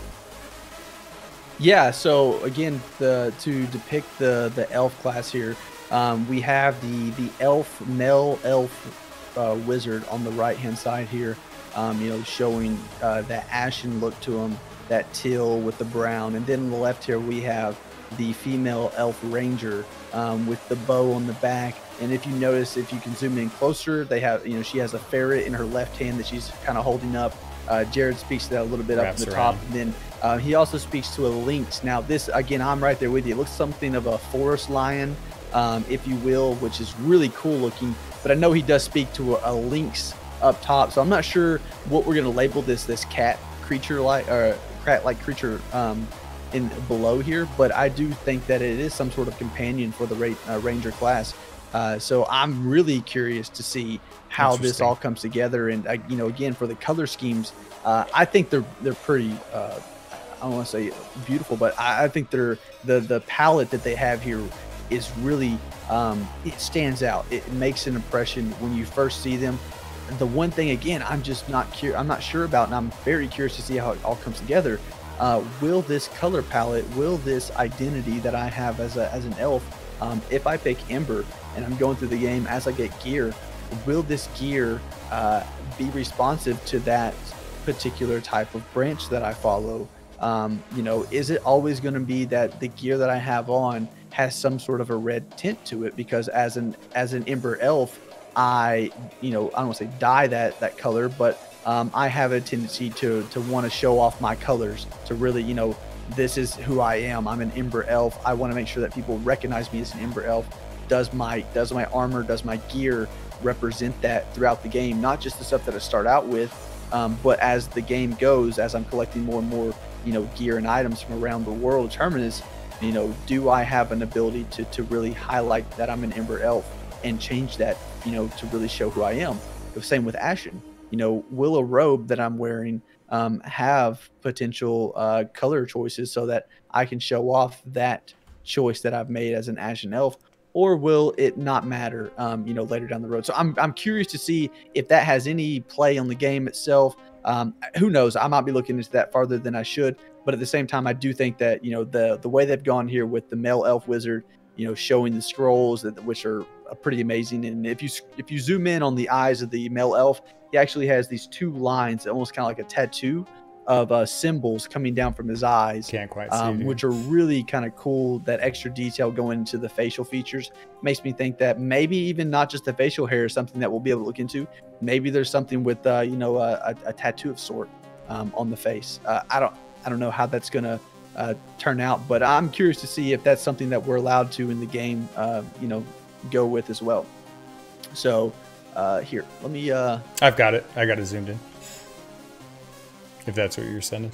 Yeah, so again, to depict the elf class here, we have the male elf wizard on the right hand side here, you know, showing that ashen look to him, that teal with the brown. And then on the left here we have the female elf ranger with the bow on the back. And if you notice, if you can zoom in closer, they have, you know, she has a ferret in her left hand that she's kind of holding up. Jared speaks to that a little bit up at the top. And then he also speaks to a lynx. Now this, again, I'm right there with you. It looks something of a forest lion, if you will, which is really cool looking. But I know he does speak to a lynx up top. So I'm not sure what we're going to label this cat creature like, or cat-like creature in below here. But I do think that it is some sort of companion for the ranger class. So I'm really curious to see how this all comes together. And you know, again, for the color schemes, I think they're pretty. I don't want to say beautiful, but I think the palette that they have here is really it stands out. It makes an impression when you first see them. The one thing, again, I'm not sure about, and I'm very curious to see how it all comes together. Will this color palette, will this identity that I have as an elf, if I pick Ember and I'm going through the game as I get gear, will this gear be responsive to that particular type of branch that I follow? You know, is it always going to be that the gear that I have on has some sort of a red tint to it? Because as an Ember elf, I don't want to say dye that color, but I have a tendency to want to show off my colors, to really, you know, this is who I am. I'm an Ember elf. I want to make sure that people recognize me as an Ember elf. Does my armor, does my gear represent that throughout the game? Not just the stuff that I start out with, but as the game goes, as I'm collecting more and more, you know, gear and items from around the world, Terminus, you know, do I have an ability to really highlight that I'm an Ember elf and change that, you know, to really show who I am? The same with Ashen. You know, will a robe that I'm wearing have potential color choices so that I can show off that choice that I've made as an Ashen elf? Or will it not matter, you know, later down the road? So I'm curious to see if that has any play on the game itself. Who knows? I might be looking into that farther than I should. But at the same time, I do think that, you know, the way they've gone here with the male elf wizard, you know, showing the scrolls, which are pretty amazing. And if you zoom in on the eyes of the male elf, he actually has these two lines, almost kind of like a tattoo of symbols coming down from his eyes. Can't quite see it, which are really kind of cool. That extra detail going into the facial features makes me think that maybe even not just the facial hair is something that we'll be able to look into. Maybe there's something with you know, a tattoo of sort on the face. I don't know how that's gonna turn out, but I'm curious to see if that's something that we're allowed to in the game, you know, go with as well. So here, let me I've got it. I got it zoomed in, if that's what you're sending.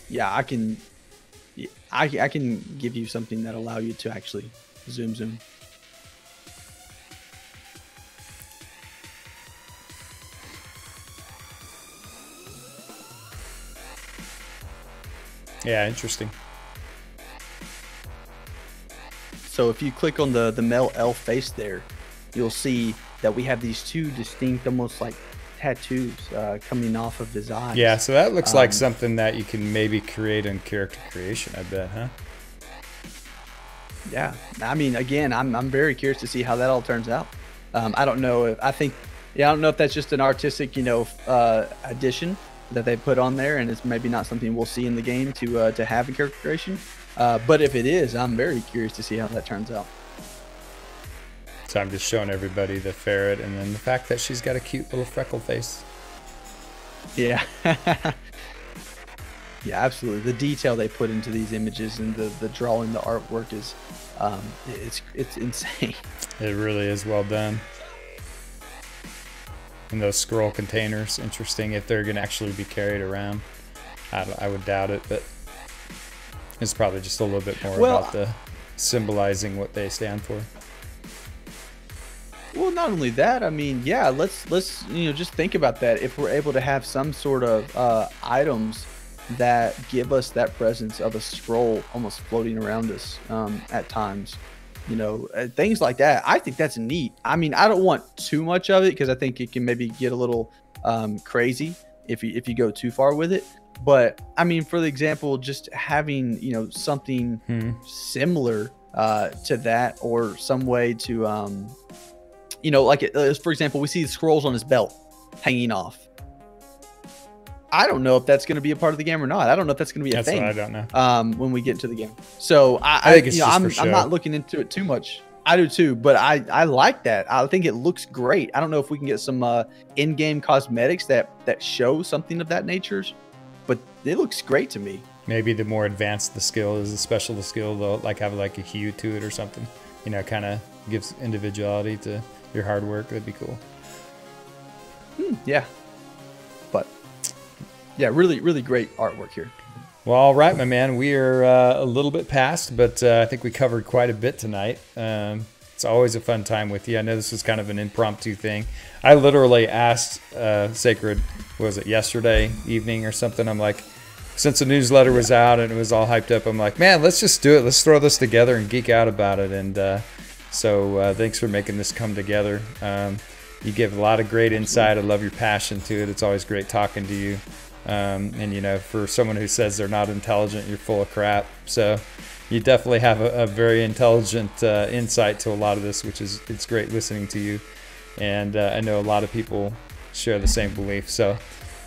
Yeah, I can give you something that allow you to actually zoom. Yeah, interesting. So if you click on the male elf face there, you'll see that we have these two distinct, almost like tattoos coming off of his eyes. Yeah, so that looks like something that you can maybe create in character creation, I bet, huh? Yeah, I mean, again, I'm very curious to see how that all turns out. I don't know. I think Yeah, I don't know if that's just an artistic, addition that they put on there, and it's maybe not something we'll see in the game to have in character creation. But if it is, I'm very curious to see how that turns out. So I'm just showing everybody the ferret, and then the fact that she's got a cute little freckle face. Yeah. Yeah, absolutely. The detail they put into these images and the drawing, the artwork is, it's insane. It really is well done. And those scroll containers, interesting if they're going to actually be carried around. I would doubt it, but it's probably just a little bit more about the symbolizing what they stand for. Well, not only that, I mean, yeah, let's just think about that. If we're able to have some sort of items that give us that presence of a scroll almost floating around us at times, things like that, I think that's neat. I mean, I don't want too much of it because I think it can maybe get a little crazy if you go too far with it. But I mean, for the example, just having something similar to that, or some way to for example, we see the scrolls on his belt hanging off. I don't know if that's going to be a part of the game or not. I don't know if that's going to be a thing. I don't know. When we get into the game. So I think I'm not looking into it too much. I do too, but I like that. I think it looks great. I don't know if we can get some in-game cosmetics that show something of that nature, but it looks great to me. Maybe the more advanced the skill is, the special the skill, they'll have like a hue to it or something. Kind of gives individuality to your hard work. That'd be cool. Yeah. But yeah, really, really great artwork here. Well, all right, my man. We are a little bit past, but I think we covered quite a bit tonight. It's always a fun time with you. I know this was kind of an impromptu thing. I literally asked Saicred, was it yesterday evening or something? I'm like, since the newsletter was out and it was all hyped up, I'm like, man, let's just do it. Let's throw this together and geek out about it. And so thanks for making this come together. You give a lot of great insight. I love your passion to it. It's always great talking to you. And for someone who says they're not intelligent, you're full of crap. So you definitely have a very intelligent insight to a lot of this, it's great listening to you. And I know a lot of people share the same belief. So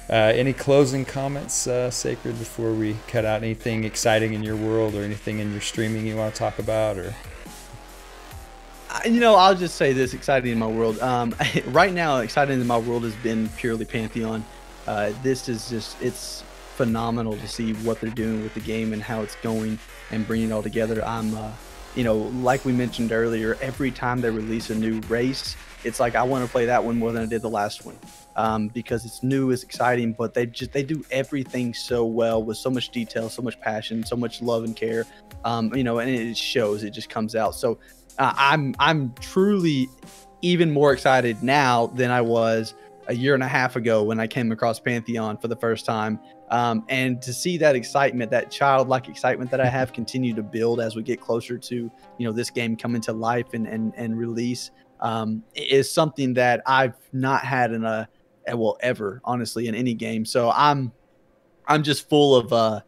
any closing comments, Saicred, before we cut out? Anything exciting in your world or anything in your streaming you want to talk about? Or I'll just say this: exciting in my world. Right now, exciting in my world has been purely Pantheon. This is it's phenomenal to see what they're doing with the game and how it's going and bringing it all together. I'm, like we mentioned earlier, every time they release a new race, it's like I want to play that one more than I did the last one, because it's new, it's exciting, but they do everything so well with so much detail, so much passion, so much love and care, and it shows. It just comes out. So I'm truly even more excited now than I was a year and a half ago when I came across Pantheon for the first time. And to see that excitement, that childlike excitement that I have continue to build as we get closer to, this game coming to life and release, is something that I've not had ever, honestly, in any game. So I'm just full of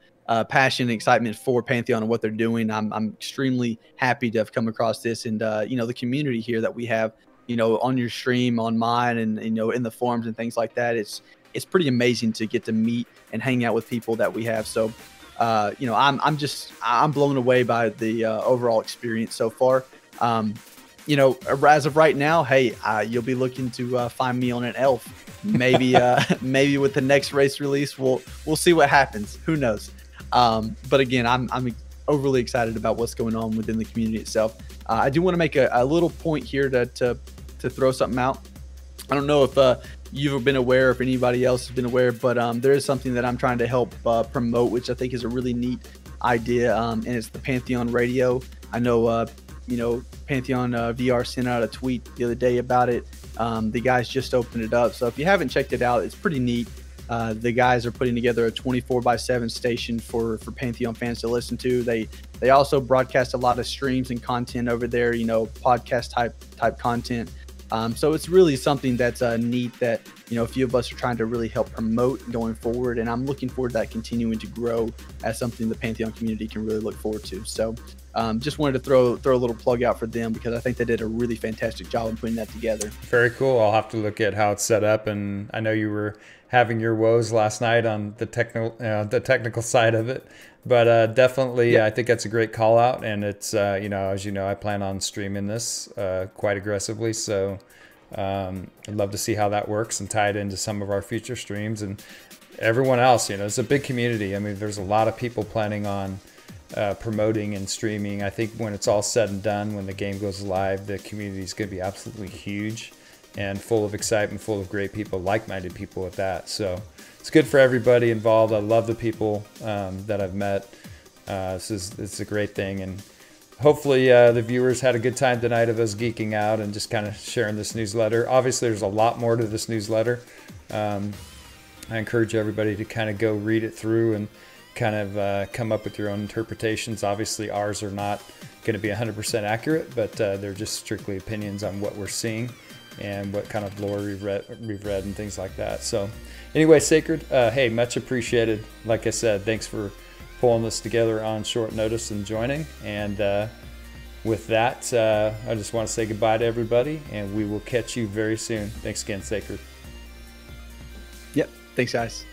passion and excitement for Pantheon and what they're doing. I'm extremely happy to have come across this, and the community here that we have, on your stream, on mine, and in the forums and things like that. It's pretty amazing to get to meet and hang out with people that we have. So I'm blown away by the overall experience so far. As of right now, hey, you'll be looking to find me on an elf. Maybe maybe with the next race release, we'll see what happens. Who knows? But again, I'm overly excited about what's going on within the community itself. I do want to make a little point here to throw something out. I don't know if you've been aware, if anybody else has been aware, but there is something that I'm trying to help promote, which I think is a really neat idea, and it's the Pantheon Radio. I know Pantheon VR sent out a tweet the other day about it. The guys just opened it up, so if you haven't checked it out, it's pretty neat. The guys are putting together a 24/7 station for Pantheon fans to listen to. They also broadcast a lot of streams and content over there, podcast type content. So it's really something that's neat that a few of us are trying to really help promote going forward, and I'm looking forward to that continuing to grow as something the Pantheon community can really look forward to. So just wanted to throw a little plug out for them, because I think they did a really fantastic job in putting that together. Very cool. I'll have to look at how it's set up, and I know you were having your woes last night on the technical side of it, but definitely, yeah. I think that's a great call out, and it's as you know, I plan on streaming this quite aggressively, so I'd love to see how that works and tie it into some of our future streams. And everyone else, it's a big community. I mean, there's a lot of people planning on promoting and streaming. I think when it's all said and done, when the game goes live, the community is going to be absolutely huge and full of excitement, full of great people, like-minded people at that. So it's good for everybody involved. I love the people that I've met. It's a great thing, and hopefully the viewers had a good time tonight of us geeking out and just kind of sharing this newsletter. Obviously, there's a lot more to this newsletter. I encourage everybody to kind of go read it through and kind of come up with your own interpretations. Obviously, ours are not going to be 100% accurate, but they're just strictly opinions on what we're seeing and what kind of lore we've read and things like that. So anyway, Saicred, hey, much appreciated. Like I said, thanks for pulling this together on short notice and joining. And with that, I just want to say goodbye to everybody, and we will catch you very soon. Thanks again, Saicred. Yep. Thanks, guys.